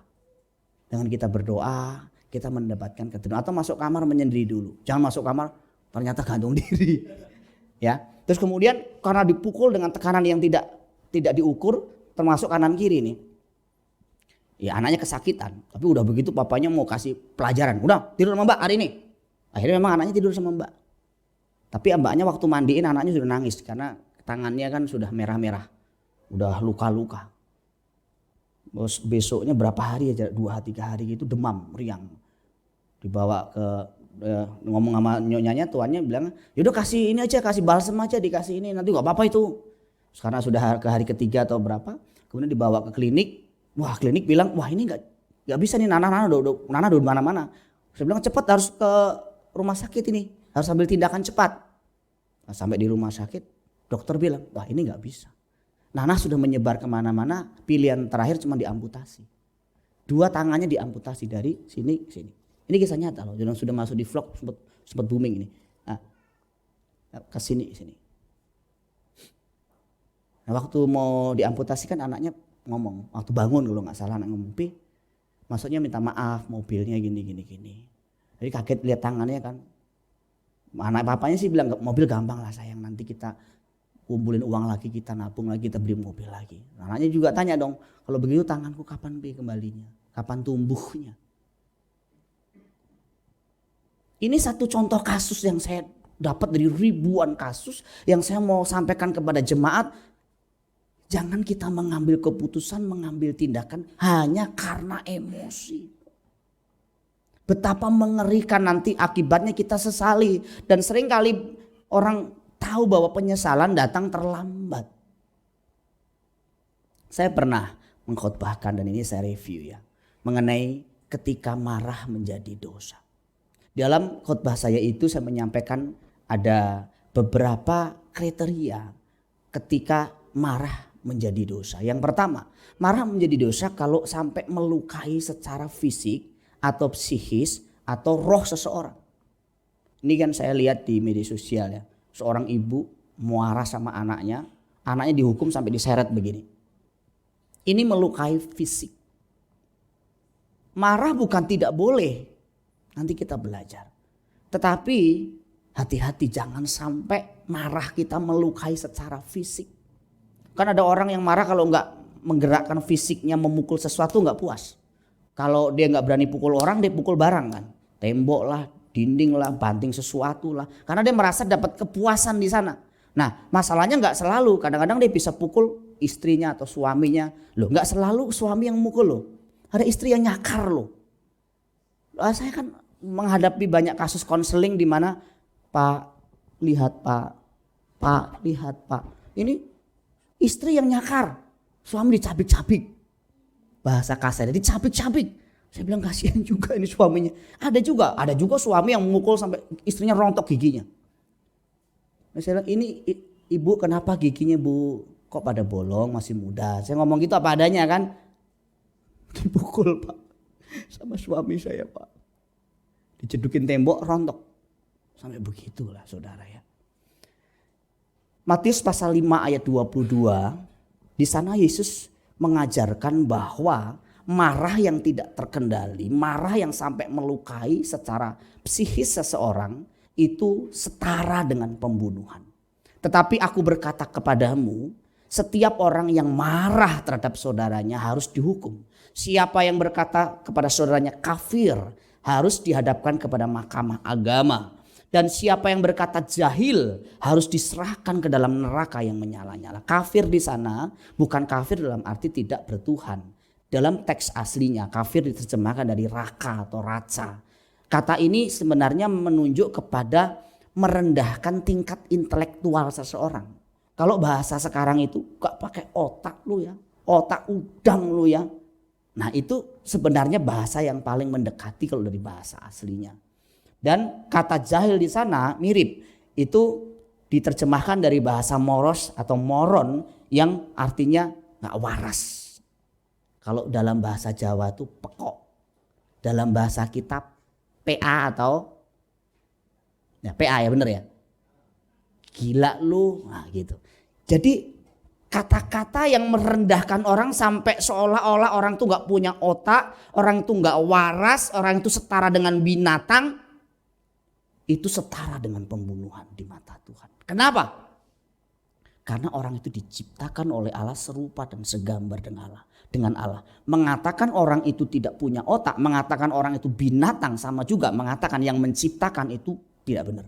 Dengan kita berdoa kita mendapatkan ketenangan. Atau masuk kamar menyendiri dulu. Jangan masuk kamar ternyata gantung diri. Ya. Terus kemudian karena dipukul dengan tekanan yang tidak diukur. Termasuk kanan kiri nih. Ya anaknya kesakitan, tapi udah begitu papanya mau kasih pelajaran. Udah tidur sama mbak hari ini. Akhirnya memang anaknya tidur sama mbak. Tapi mbaknya waktu mandiin anaknya sudah nangis karena tangannya kan sudah merah-merah. Udah luka-luka. Terus besoknya berapa hari aja, 2-3 hari gitu demam, riang. Dibawa ke ngomong sama nyonyanya, tuannya bilang, yaudah kasih ini aja, kasih balsem aja, dikasih ini, nanti gak apa-apa itu. Sekarang sudah ke hari ketiga atau berapa, kemudian dibawa ke klinik. Wah klinik bilang, wah ini nggak bisa nih Nana udah mana-mana. Saya bilang cepat harus ke rumah sakit ini, harus ambil tindakan cepat. Nah, sampai di rumah sakit, dokter bilang, wah ini nggak bisa. Nana sudah menyebar kemana-mana, pilihan terakhir cuma diamputasi. 2 tangannya diamputasi dari sini ke sini. Ini kisah nyata loh, sudah masuk di vlog, sempat booming ini. Nah, ke sini. Nah waktu mau diamputasi kan anaknya ngomong, waktu bangun kalau nggak salah anak ngomong, Pi, maksudnya minta maaf mobilnya gini. Jadi kaget lihat tangannya kan. Anak papanya sih bilang mobil gampang lah sayang, nanti kita kumpulin uang lagi, kita nabung lagi, kita beli mobil lagi. Anaknya juga tanya dong, kalau begitu tanganku kapan Pi kembalinya, kapan tumbuhnya. Ini satu contoh kasus yang saya dapat dari ribuan kasus yang saya mau sampaikan kepada jemaat. Jangan kita mengambil keputusan, mengambil tindakan hanya karena emosi. Betapa mengerikan nanti akibatnya kita sesali. Dan seringkali orang tahu bahwa penyesalan datang terlambat. Saya pernah mengkhotbahkan dan ini saya review ya. Mengenai ketika marah menjadi dosa. Dalam khotbah saya itu saya menyampaikan ada beberapa kriteria ketika marah menjadi dosa. Yang pertama, marah menjadi dosa kalau sampai melukai secara fisik atau psikis atau roh seseorang. Ini kan saya lihat di media sosial ya. Seorang ibu marah sama anaknya dihukum sampai diseret begini. Ini melukai fisik. Marah bukan tidak boleh. Nanti kita belajar. Tetapi hati-hati jangan sampai marah kita melukai secara fisik. Kan ada orang yang marah kalau nggak menggerakkan fisiknya memukul sesuatu nggak puas. Kalau dia nggak berani pukul orang, dia pukul barang kan. Tembok lah, dinding lah, banting sesuatu lah. Karena dia merasa dapat kepuasan di sana. Nah masalahnya nggak selalu. Kadang-kadang dia bisa pukul istrinya atau suaminya. Loh nggak selalu suami yang mukul loh. Ada istri yang nyakar loh. Saya kan menghadapi banyak kasus konseling di mana Pak lihat Pak. Ini istri yang nyakar, suami dicabik-cabik. Bahasa kasar, dicabik-cabik. Saya bilang kasihan juga ini suaminya. Ada juga suami yang memukul sampai istrinya rontok giginya. Saya bilang ini ibu kenapa giginya bu kok pada bolong masih muda. Saya ngomong gitu apa adanya kan. Dipukul Pak sama suami saya Pak. Dicedukin tembok rontok. Sampai begitulah saudara ya. Matius pasal 5 ayat 22, di sana Yesus mengajarkan bahwa marah yang tidak terkendali, marah yang sampai melukai secara psikis seseorang itu setara dengan pembunuhan. Tetapi aku berkata kepadamu, setiap orang yang marah terhadap saudaranya harus dihukum. Siapa yang berkata kepada saudaranya kafir harus dihadapkan kepada mahkamah agama. Dan siapa yang berkata jahil harus diserahkan ke dalam neraka yang menyala-nyala. Kafir di sana bukan kafir dalam arti tidak bertuhan. Dalam teks aslinya kafir diterjemahkan dari raka atau raca. Kata ini sebenarnya menunjuk kepada merendahkan tingkat intelektual seseorang. Kalau bahasa sekarang itu gak pakai otak lu ya, otak udang lu ya. Nah itu sebenarnya bahasa yang paling mendekati kalau dari bahasa aslinya. Dan kata jahil di sana mirip, itu diterjemahkan dari bahasa moros atau moron yang artinya gak waras. Kalau dalam bahasa Jawa itu pekok, dalam bahasa kitab PA atau ya PA ya bener ya, gila lu, nah gitu. Jadi kata-kata yang merendahkan orang sampai seolah-olah orang tuh gak punya otak, orang tuh gak waras, orang itu setara dengan binatang. Itu setara dengan pembunuhan di mata Tuhan. Kenapa? Karena orang itu diciptakan oleh Allah serupa dan segambar dengan Allah. Mengatakan orang itu tidak punya otak, mengatakan orang itu binatang sama juga mengatakan yang menciptakan itu tidak benar.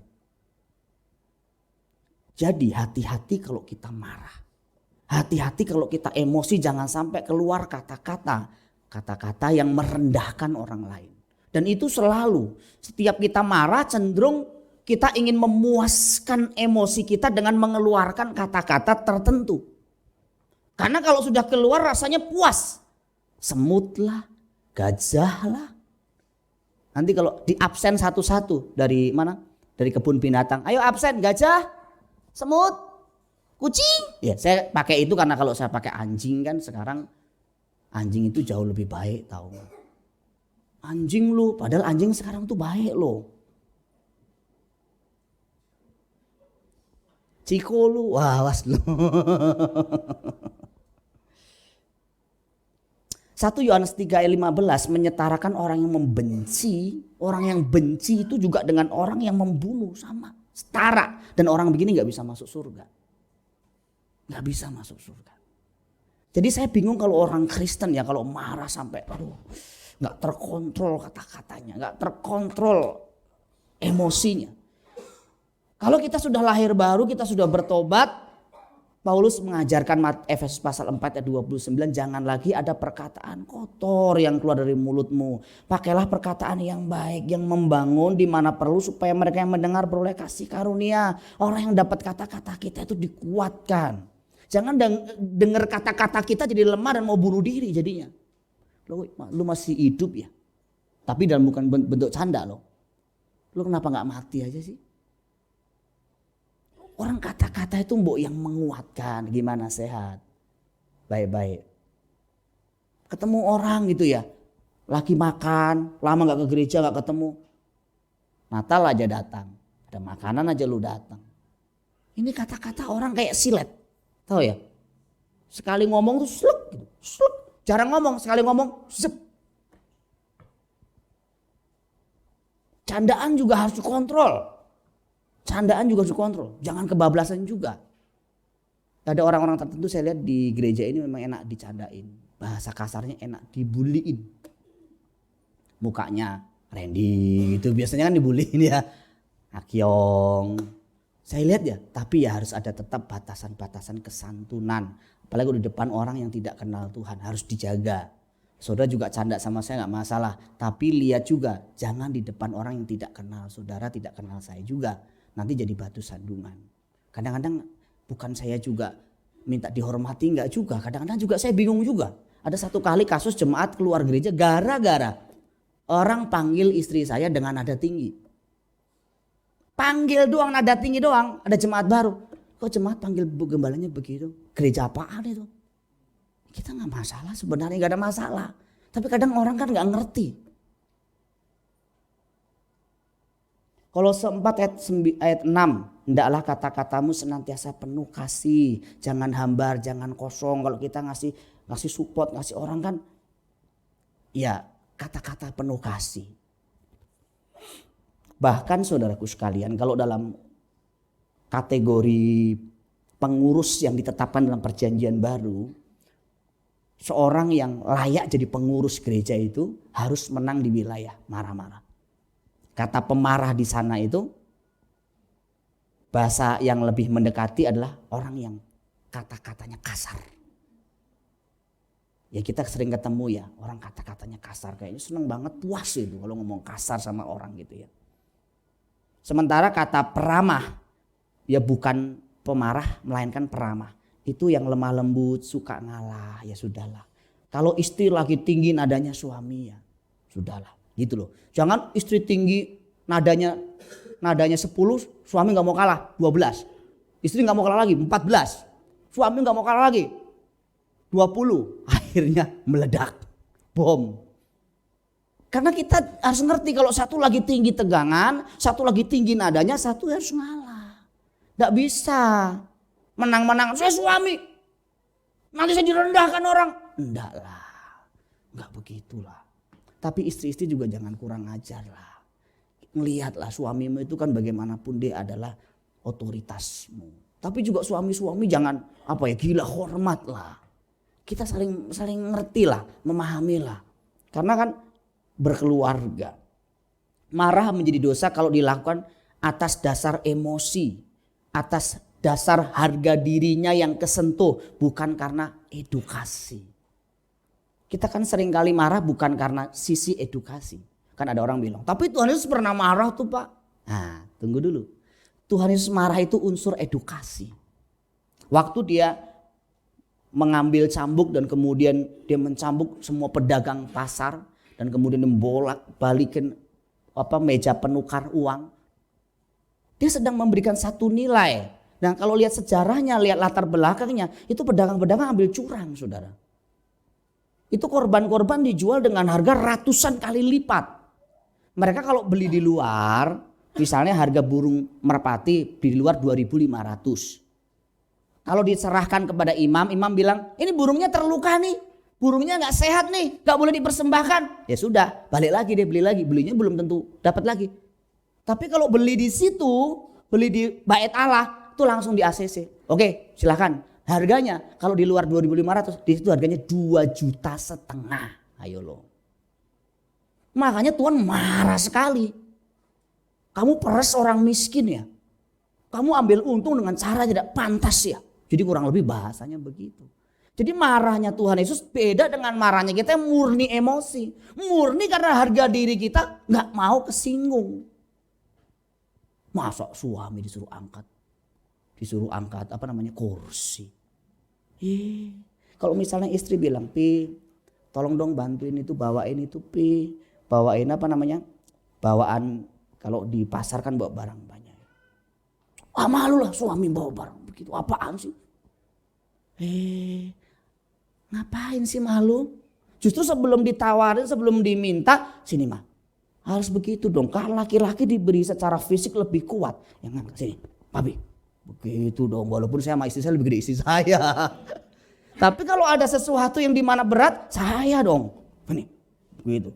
Jadi hati-hati kalau kita marah. Hati-hati kalau kita emosi, jangan sampai keluar kata-kata yang merendahkan orang lain. Dan itu selalu setiap kita marah cenderung kita ingin memuaskan emosi kita dengan mengeluarkan kata-kata tertentu. Karena kalau sudah keluar rasanya puas. Semut lah, gajah lah. Nanti kalau di absen satu-satu dari mana? Dari kebun binatang. Ayo absen gajah, semut, kucing. Ya saya pakai itu karena kalau saya pakai anjing kan sekarang anjing itu jauh lebih baik tahu. Anjing lu, padahal anjing sekarang tuh baik loh. Ciko lu, wah awas lu. 1 Yohanes 3 ayat 15 menyetarakan orang yang membenci. Orang yang benci itu juga dengan orang yang membunuh, sama. Setara. Dan orang begini gak bisa masuk surga. Gak bisa masuk surga. Jadi saya bingung kalau orang Kristen ya kalau marah sampai aduh. Gak terkontrol kata-katanya, gak terkontrol emosinya. Kalau kita sudah lahir baru, kita sudah bertobat, Paulus mengajarkan Efesus pasal 4 ayat 29, jangan lagi ada perkataan kotor yang keluar dari mulutmu. Pakailah perkataan yang baik, yang membangun di mana perlu supaya mereka yang mendengar beroleh kasih karunia. Orang yang dapat kata-kata kita itu dikuatkan. Jangan dengar kata-kata kita jadi lemah dan mau bunuh diri jadinya. Lu masih hidup ya, tapi dalam bukan bentuk canda loh. Lu kenapa gak mati aja sih? Orang kata-kata itu mbok yang menguatkan, gimana sehat, baik-baik. Ketemu orang gitu ya, lagi makan, lama gak ke gereja gak ketemu. Natal aja datang, ada makanan aja lu datang. Ini kata-kata orang kayak silet, tahu ya? Sekali ngomong tuh sluk gitu, sluk. Jarang ngomong, sekali ngomong, zep. Candaan juga harus dikontrol. Candaan juga harus dikontrol. Jangan kebablasan juga. Ada orang-orang tertentu saya lihat di gereja ini memang enak dicandain. Bahasa kasarnya enak dibuliin. Mukanya Randy itu biasanya kan dibuliin ya. Akyong. Saya lihat ya, tapi ya harus ada tetap batasan-batasan kesantunan. Apalagi di depan orang yang tidak kenal Tuhan, harus dijaga. Saudara juga canda sama saya gak masalah. Tapi lihat juga, jangan di depan orang yang tidak kenal. Saudara tidak kenal saya juga. Nanti jadi batu sandungan. Kadang-kadang bukan saya juga minta dihormati, enggak juga. Kadang-kadang juga saya bingung juga. Ada satu kali kasus jemaat keluar gereja gara-gara orang panggil istri saya dengan nada tinggi. Panggil doang, nada tinggi doang. Ada jemaat baru. Kok jemaat panggil gembalanya begitu? Gereja apaan itu? Kita gak masalah sebenarnya, gak ada masalah. Tapi kadang orang kan gak ngerti. Kolose 4 ayat 6. Hendaklah kata-katamu senantiasa penuh kasih. Jangan hambar, jangan kosong. Kalau kita ngasih support, ngasih orang kan ya kata-kata penuh kasih. Bahkan saudaraku sekalian, kalau dalam kategori pengurus yang ditetapkan dalam perjanjian baru, seorang yang layak jadi pengurus gereja itu harus menang di wilayah marah-marah. Kata pemarah di sana itu, bahasa yang lebih mendekati adalah orang yang kata-katanya kasar. Ya kita sering ketemu ya orang kata-katanya kasar, kayaknya seneng banget, puas itu kalau ngomong kasar sama orang gitu ya. Sementara kata peramah, ya bukan pemarah melainkan peramah. Itu yang lemah lembut, suka ngalah, ya sudahlah. Kalau istri lagi tinggi nadanya suami ya sudahlah gitu loh. Jangan istri tinggi nadanya 10, suami gak mau kalah 12. Istri gak mau kalah lagi 14. Suami gak mau kalah lagi 20. Akhirnya meledak, bom. Karena kita harus ngerti kalau satu lagi tinggi tegangan, satu lagi tinggi nadanya, satu harus ngalah. Gak bisa menang-menang, saya suami, nanti saya direndahkan orang. Enggak lah, enggak begitulah. Tapi istri-istri juga jangan kurang ajar lah. Melihatlah suamimu itu kan bagaimanapun dia adalah otoritasmu. Tapi juga suami-suami jangan gila hormat lah. Kita saling ngerti lah, memahami lah. Karena kan berkeluarga. Marah menjadi dosa kalau dilakukan atas dasar emosi, atas dasar harga dirinya yang kesentuh, bukan karena edukasi. Kita kan sering kali marah bukan karena sisi edukasi. Kan ada orang bilang, tapi Tuhan Yesus pernah marah tuh Pak. Nah tunggu dulu. Tuhan Yesus marah itu unsur edukasi. Waktu dia mengambil cambuk dan kemudian dia mencambuk semua pedagang pasar. Dan kemudian membolak balikin meja penukar uang. Dia sedang memberikan satu nilai. Dan kalau lihat sejarahnya, lihat latar belakangnya, itu pedagang-pedagang ambil curang saudara. Itu korban-korban dijual dengan harga ratusan kali lipat. Mereka kalau beli di luar, misalnya harga burung merpati di luar 2.500. Kalau diserahkan kepada imam, imam bilang ini burungnya terluka nih. Burungnya gak sehat nih, gak boleh dipersembahkan. Ya sudah, balik lagi dia beli lagi. Belinya belum tentu dapat lagi. Tapi kalau beli di situ, beli di Bait Allah, itu langsung di ACC. Oke, silakan. Harganya kalau di luar 2.500, di situ harganya 2,5 juta. Ayo loh. Makanya Tuhan marah sekali. Kamu peres orang miskin ya. Kamu ambil untung dengan cara tidak pantas ya. Jadi kurang lebih bahasanya begitu. Jadi marahnya Tuhan Yesus beda dengan marahnya kita yang murni emosi. Murni karena harga diri kita gak mau kesinggung. Masa suami disuruh angkat kursi. Kalau misalnya istri bilang, Pi tolong dong bantuin itu, bawain itu Pi. Bawain bawaan kalau di pasar kan bawa barang banyak. Malu lah suami bawa barang begitu, apaan sih? Ngapain sih malu? Justru sebelum ditawarin, sebelum diminta, sini mah. Harus begitu dong. Karena laki-laki diberi secara fisik lebih kuat. Yang ngangkat sini, papi. Begitu dong. Walaupun saya sama istri saya lebih gede istri saya. Tapi kalau ada sesuatu yang dimana berat, saya dong. Ini, begitu.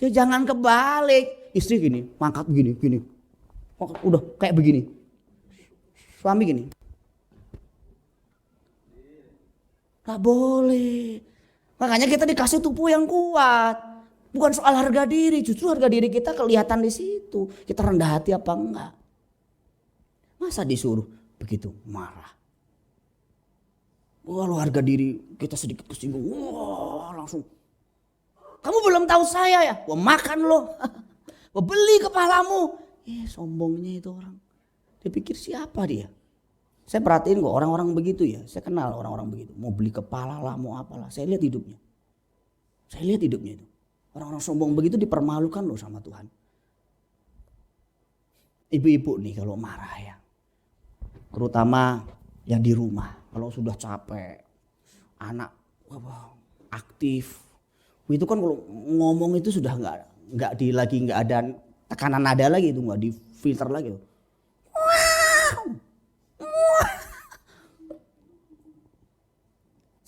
Ya jangan kebalik. Istri gini, mangkat gini. Udah kayak begini. Suami gini. Gak boleh. Makanya kita dikasih tubuh yang kuat. Bukan soal harga diri. Justru harga diri kita kelihatan di situ. Kita rendah hati apa enggak. Masa disuruh begitu marah. Kalau harga diri kita sedikit kesinggung. Wah langsung. Kamu belum tahu saya ya. Wah makan loh. Wah beli kepalamu. Sombongnya itu orang. Dia pikir siapa dia. Saya perhatiin kok orang-orang begitu ya. Saya kenal orang-orang begitu. Mau beli kepala lah, mau apalah. Saya lihat hidupnya. itu. Orang-orang sombong begitu dipermalukan loh sama Tuhan. Ibu-ibu nih kalau marah ya. Terutama yang di rumah. Kalau sudah capek. Anak aktif. Itu kan kalau ngomong itu sudah nggak ada tekanan nada lagi itu. Nggak di filter lagi.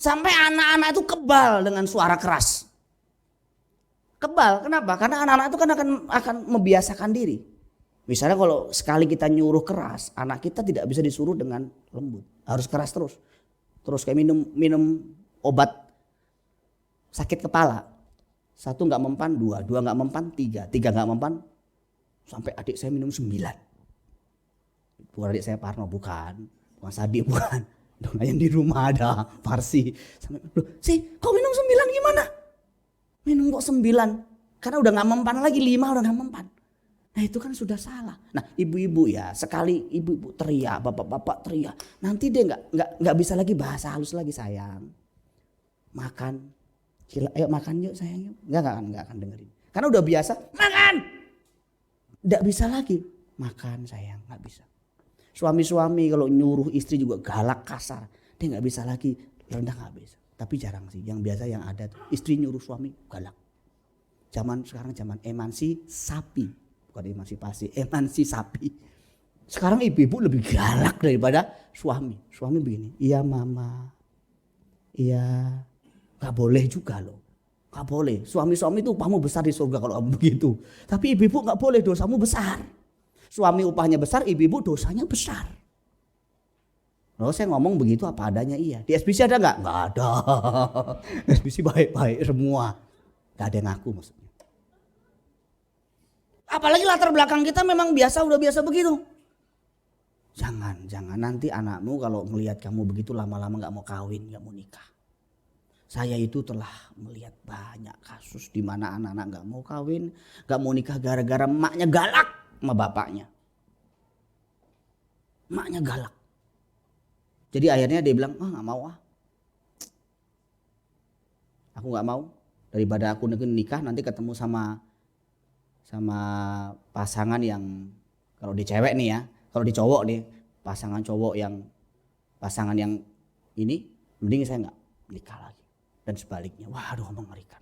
Sampai anak-anak itu kebal dengan suara keras. Kebal, kenapa? Karena anak-anak itu kan akan membiasakan diri. Misalnya kalau sekali kita nyuruh keras, anak kita tidak bisa disuruh dengan lembut. Harus keras terus. Terus kayak minum obat sakit kepala. 1 nggak mempan, 2 nggak mempan, 3 nggak mempan. Sampai adik saya minum 9. Bukan adik saya Parno, bukan Sadi, bukan. Dong yang di rumah ada Parsi. Sampai, sih kok minum 9 gimana? Minum kok 9? Karena udah nggak mempan lagi, 5 udah nggak mempan. Nah itu kan sudah salah. Nah ibu-ibu ya, sekali ibu-ibu teriak, bapak-bapak teriak, nanti dia nggak bisa lagi bahasa halus lagi, sayang. Makan, ayo makan yuk sayang yuk. Nggak akan dengerin. Karena udah biasa makan. Nggak bisa lagi makan sayang, nggak bisa. Suami-suami kalau nyuruh istri juga galak kasar, dia nggak bisa lagi rendah, nggak bisa. Tapi jarang sih, yang biasa yang ada istri nyuruh suami galak. Sekarang zaman emansipasi, bukan emansipasi, emansipasi. Sekarang ibu-ibu lebih galak daripada suami. Suami begini, iya mama, iya, nggak boleh juga loh. Gak boleh. Suami-suami itu upahmu besar di surga kalau begitu. Tapi ibu-ibu gak boleh, dosamu besar. Suami upahnya besar, ibu-ibu dosanya besar. Loh saya ngomong begitu apa adanya iya. Di SBC ada gak? Gak ada. SBC baik-baik semua. Gak ada yang ngaku maksudnya. Apalagi latar belakang kita memang udah biasa begitu. Jangan nanti anakmu kalau melihat kamu begitu lama-lama gak mau kawin, gak mau nikah. Saya itu telah melihat banyak kasus di mana anak-anak gak mau kawin, gak mau nikah gara-gara emaknya galak sama bapaknya. Emaknya galak. Jadi akhirnya dia bilang, gak mau ah. Aku gak mau. Daripada aku nikah nanti ketemu sama pasangan yang, kalau di cewek nih ya, kalau di cowok nih, pasangan yang ini, mending saya gak nikah lagi. Dan sebaliknya, waduh mengerikan.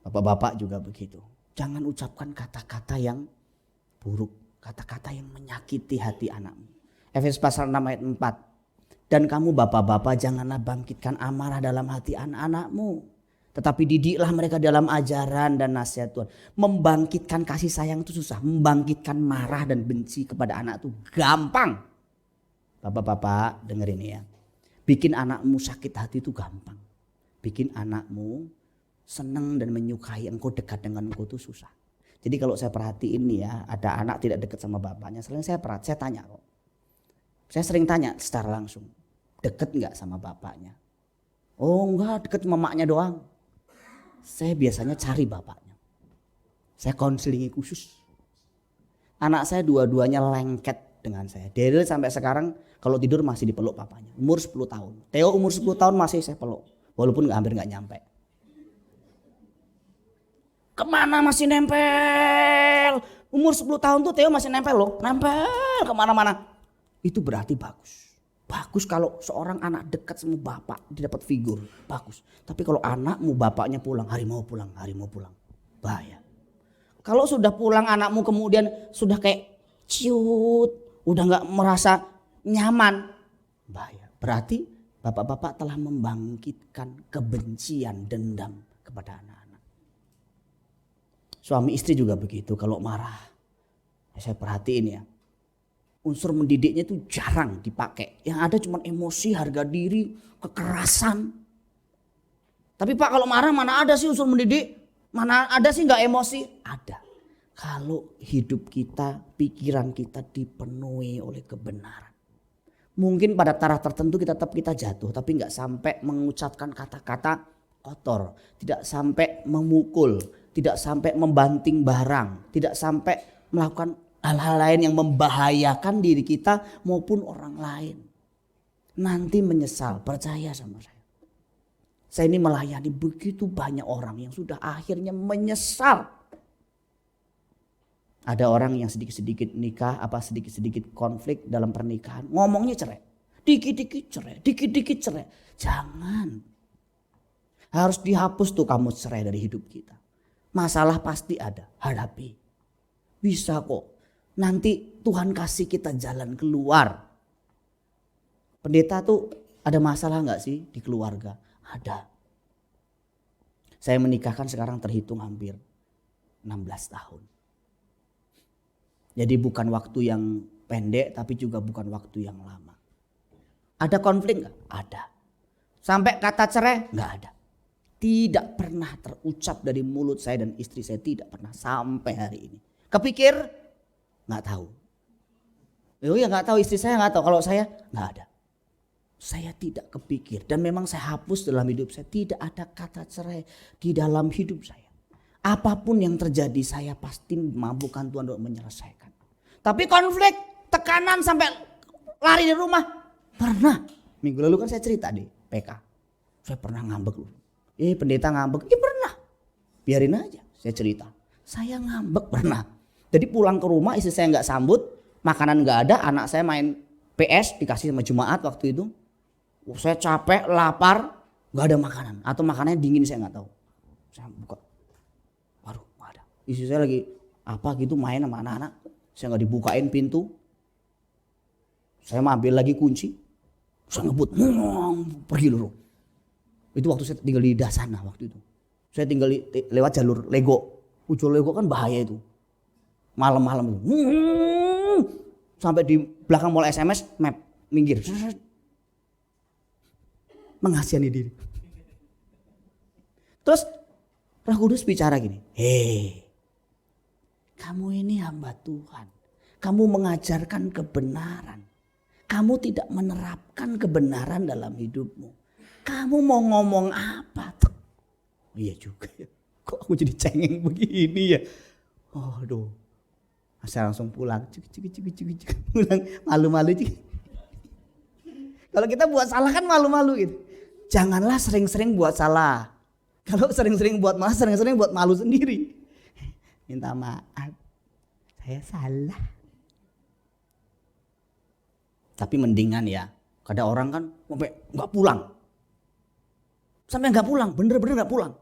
Bapak-bapak juga begitu. Jangan ucapkan kata-kata yang buruk, kata-kata yang menyakiti hati anakmu. Efesus pasal 6 ayat 4. Dan kamu bapak-bapak janganlah bangkitkan amarah dalam hati anak-anakmu. Tetapi didiklah mereka dalam ajaran dan nasihat Tuhan. Membangkitkan kasih sayang itu susah. Membangkitkan marah dan benci kepada anak itu gampang. Bapak-bapak dengerin ya. Bikin anakmu sakit hati itu gampang. Bikin anakmu senang dan menyukai engkau, dekat dengan engkau itu susah. Jadi kalau saya perhatiin nih ya, ada anak tidak dekat sama bapaknya. Sering saya tanya kok. Saya sering tanya secara langsung. Dekat nggak sama bapaknya? Oh enggak, dekat sama maknya doang. Saya biasanya cari bapaknya. Saya konselingi khusus. Anak saya dua-duanya lengket dengan saya. Daryl sampai sekarang kalau tidur masih dipeluk papanya. Umur 10 tahun. Theo umur 10 tahun masih saya peluk. Walaupun hampir gak nyampe. Kemana masih nempel. Umur 10 tahun tuh Theo masih nempel loh. Nempel kemana-mana. Itu berarti bagus. Bagus kalau seorang anak dekat sama bapak. Dia dapat figur. Bagus. Tapi kalau anakmu bapaknya pulang. Hari mau pulang. Bahaya. Kalau sudah pulang anakmu kemudian sudah kayak ciut. Udah gak merasa nyaman, bahaya. Berarti bapak-bapak telah membangkitkan kebencian, dendam kepada anak-anak. Suami istri juga begitu kalau marah. Saya perhatiin ya, unsur mendidiknya itu jarang dipakai. Yang ada cuma emosi, harga diri, kekerasan. Tapi Pak kalau marah mana ada sih unsur mendidik? Mana ada sih gak emosi? Ada. Kalau hidup kita, pikiran kita dipenuhi oleh kebenaran. Mungkin pada taraf tertentu kita jatuh, tapi nggak sampai mengucapkan kata-kata kotor, tidak sampai memukul, tidak sampai membanting barang, tidak sampai melakukan hal-hal lain yang membahayakan diri kita maupun orang lain. Nanti menyesal, percaya sama saya. Saya ini melayani begitu banyak orang yang sudah akhirnya menyesal. Ada orang yang sedikit-sedikit nikah, sedikit-sedikit konflik dalam pernikahan. Ngomongnya cerai. Dikit-dikit cerai. Jangan. Harus dihapus tuh kamu cerai dari hidup kita. Masalah pasti ada. Hadapi. Bisa kok. Nanti Tuhan kasih kita jalan keluar. Pendeta tuh ada masalah gak sih di keluarga? Ada. Saya menikahkan sekarang terhitung hampir 16 tahun. Jadi bukan waktu yang pendek tapi juga bukan waktu yang lama. Ada konflik nggak? Ada. Sampai kata cerai? Nggak ada. Tidak pernah terucap dari mulut saya dan istri saya, tidak pernah sampai hari ini. Kepikir? Nggak tahu. Ya nggak tahu, istri saya nggak tahu, kalau saya nggak ada. Saya tidak kepikir dan memang saya hapus dalam hidup saya, tidak ada kata cerai di dalam hidup saya. Apapun yang terjadi saya pasti mampukan Tuhan untuk menyelesaikan. Tapi konflik, tekanan sampai lari dari rumah pernah. Minggu lalu kan saya cerita di PK. Saya pernah ngambek loh. Pendeta ngambek, pernah. Biarin aja, saya cerita. Saya ngambek pernah. Jadi pulang ke rumah istri saya nggak sambut, makanan nggak ada, anak saya main PS dikasih sama jemaat waktu itu. Saya capek, lapar, nggak ada makanan atau makanannya dingin saya nggak tahu. Saya buka, waduh nggak ada. Istri saya lagi apa gitu main sama anak-anak, saya nggak dibukain pintu. Saya ambil lagi kunci, saya ngebut, pergi dulu. Itu waktu saya tinggal di Dasana waktu itu. Saya tinggal lewat jalur Lego. Ujung Lego kan bahaya itu. Malam-malam itu. Sampai di belakang mall SMS, map, minggir. Mengasihani diri. Terus Roh Kudus bicara gini. Hei, kamu ini hamba Tuhan. Kamu mengajarkan kebenaran. Kamu tidak menerapkan kebenaran dalam hidupmu. Kamu mau ngomong apa? Iya juga ya. Kok aku jadi cengeng begini ya? Oh aduh. Saya langsung pulang. Pulang malu-malu. Kalau kita buat salah kan malu-malu gitu. Janganlah sering-sering buat salah. Kalau sering-sering buat malah sering-sering buat malu sendiri. Minta maaf. Saya salah. Tapi mendingan ya. Ada orang kan sampai nggak pulang. Sampai nggak pulang, bener-bener nggak pulang.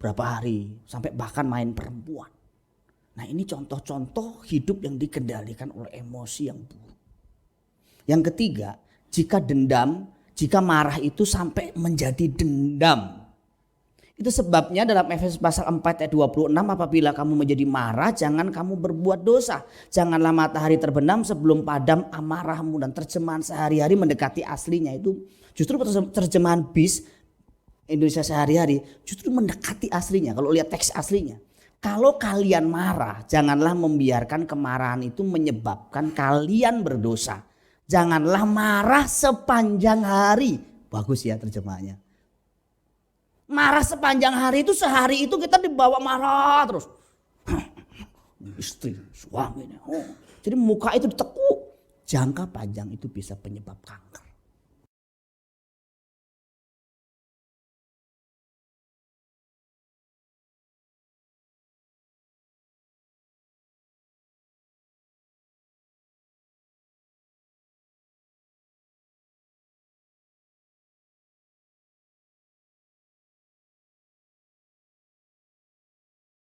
Berapa hari, sampai bahkan main perempuan. Nah ini contoh-contoh hidup yang dikendalikan oleh emosi yang buruk. Yang ketiga, jika dendam, jika marah itu sampai menjadi dendam. Itu sebabnya dalam Efesus pasal 4 ayat 26, apabila kamu menjadi marah, jangan kamu berbuat dosa. Janganlah matahari terbenam sebelum padam amarahmu. Dan terjemahan sehari-hari mendekati aslinya itu justru terjemahan BIS Indonesia sehari-hari justru mendekati aslinya. Kalau lihat teks aslinya, kalau kalian marah, janganlah membiarkan kemarahan itu menyebabkan kalian berdosa. Janganlah marah sepanjang hari. Bagus ya terjemahannya. Marah sepanjang hari itu, sehari itu kita dibawa marah terus. Istri, suaminya. Jadi muka itu ditekuk. Jangka panjang itu bisa penyebab kanker.